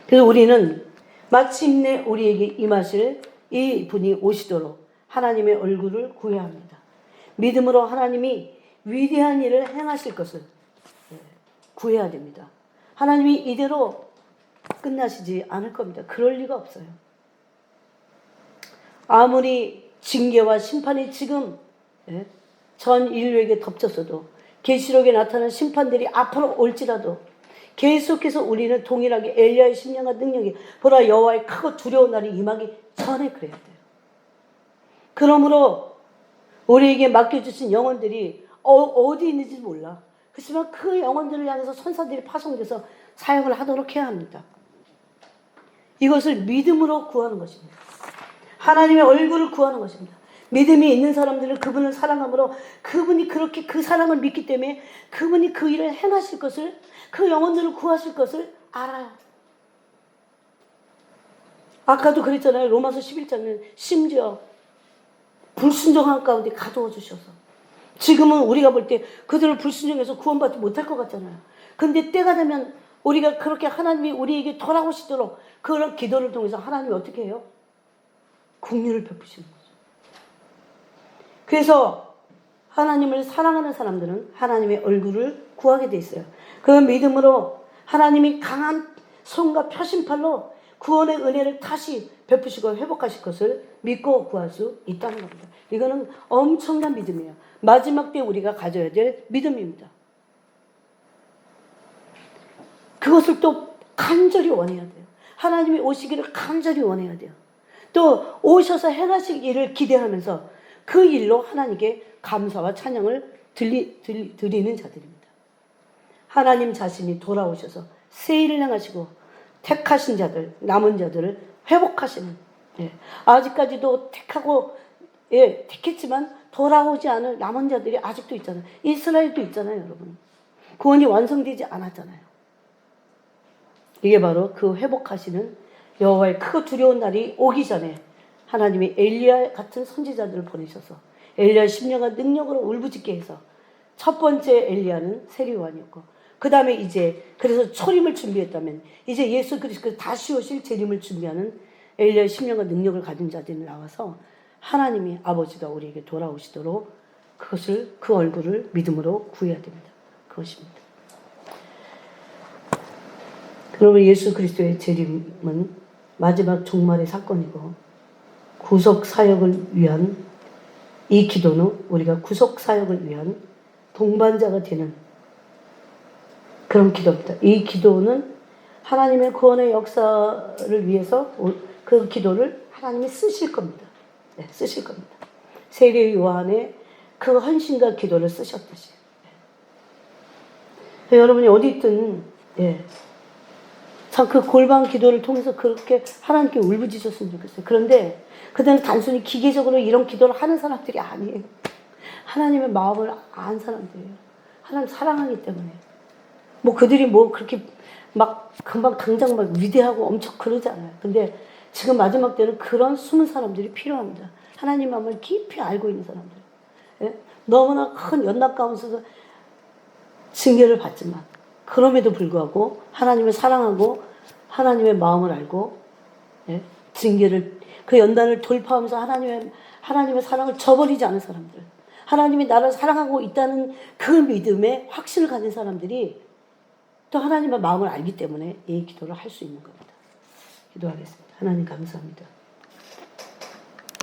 그래서 우리는 마침내 우리에게 임하실 이 분이 오시도록 하나님의 얼굴을 구해야 합니다. 믿음으로 하나님이 위대한 일을 행하실 것을 구해야 됩니다. 하나님이 이대로 끝나시지 않을 겁니다. 그럴 리가 없어요. 아무리 징계와 심판이 지금 전 인류에게 덮쳤어도 계시록에 나타난 심판들이 앞으로 올지라도 계속해서 우리는 동일하게 엘리야의 심령과 능력이 보라 여호와의 크고 두려운 날이 임하기 전에 그래야 돼요. 그러므로 우리에게 맡겨주신 영혼들이 어디 있는지 몰라. 그렇지만 그 영혼들을 향해서 천사들이 파송돼서 사용을 하도록 해야 합니다. 이것을 믿음으로 구하는 것입니다. 하나님의 얼굴을 구하는 것입니다. 믿음이 있는 사람들은 그분을 사랑함으로 그분이 그렇게 그 사랑을 믿기 때문에 그분이 그 일을 행하실 것을 그 영혼들을 구하실 것을 알아요. 아까도 그랬잖아요. 로마서 11장은 심지어 불순종한 가운데 가두어 주셔서 지금은 우리가 볼 때 그들을 불순종해서 구원받지 못할 것 같잖아요. 근데 때가 되면 우리가 그렇게 하나님이 우리에게 돌아오시도록 그런 기도를 통해서 하나님이 어떻게 해요? 긍휼을 베푸시는 거죠. 그래서 하나님을 사랑하는 사람들은 하나님의 얼굴을 구하게 돼 있어요. 그 믿음으로 하나님이 강한 손과 표심팔로 구원의 은혜를 다시 베푸시고 회복하실 것을 믿고 구할 수 있다는 겁니다. 이거는 엄청난 믿음이에요. 마지막 때 우리가 가져야 될 믿음입니다. 그것을 또 간절히 원해야 돼요. 하나님이 오시기를 간절히 원해야 돼요. 또 오셔서 행하실 일을 기대하면서 그 일로 하나님께 감사와 찬양을 드리는 자들입니다. 하나님 자신이 돌아오셔서 새 일을 행하시고 택하신 자들, 남은 자들을 회복하시는, 아직까지도 택했지만 돌아오지 않을 남은 자들이 아직도 있잖아요. 이스라엘도 있잖아요, 여러분. 구원이 완성되지 않았잖아요. 이게 바로 그 회복하시는 여호와의 크고 두려운 날이 오기 전에 하나님이 엘리야 같은 선지자들을 보내셔서 엘리야 10년간 능력으로 울부짖게 해서 첫 번째 엘리야는 세례요한이었고 그 다음에 이제 그래서 초림을 준비했다면 이제 예수 그리스도 다시 오실 재림을 준비하는 엘리야 10년간 능력을 가진 자들이 나와서 하나님이 아버지가 우리에게 돌아오시도록 그것을 그 얼굴을 믿음으로 구해야 됩니다. 그것입니다. 그러면 예수 그리스도의 재림은 마지막 종말의 사건이고 구속 사역을 위한 이 기도는 우리가 구속 사역을 위한 동반자가 되는 그런 기도입니다. 이 기도는 하나님의 구원의 역사를 위해서 그 기도를 하나님이 쓰실 겁니다. 네, 쓰실 겁니다. 세례 요한의 그 헌신과 기도를 쓰셨듯이. 네. 여러분이 어디 있든 참 그 골방 기도를 통해서 그렇게 하나님께 울부짖었으면 좋겠어요. 그런데 그들은 단순히 기계적으로 이런 기도를 하는 사람들이 아니에요. 하나님의 마음을 아는 사람들이에요. 하나님 사랑하기 때문에. 뭐 그들이 뭐 그렇게 막 금방 당장 막 위대하고 엄청 그러지 않아요. 근데 지금 마지막 때는 그런 숨은 사람들이 필요합니다. 하나님 마음을 깊이 알고 있는 사람들. 예? 너무나 큰 연락 가운데서 징계를 받지만 그럼에도 불구하고 하나님을 사랑하고 하나님의 마음을 알고 징계를 그 연단을 돌파하면서 하나님의 사랑을 저버리지 않은 사람들, 하나님이 나를 사랑하고 있다는 그 믿음에 확신을 가진 사람들이 또 하나님의 마음을 알기 때문에 이 기도를 할 수 있는 겁니다. 기도하겠습니다. 하나님 감사합니다.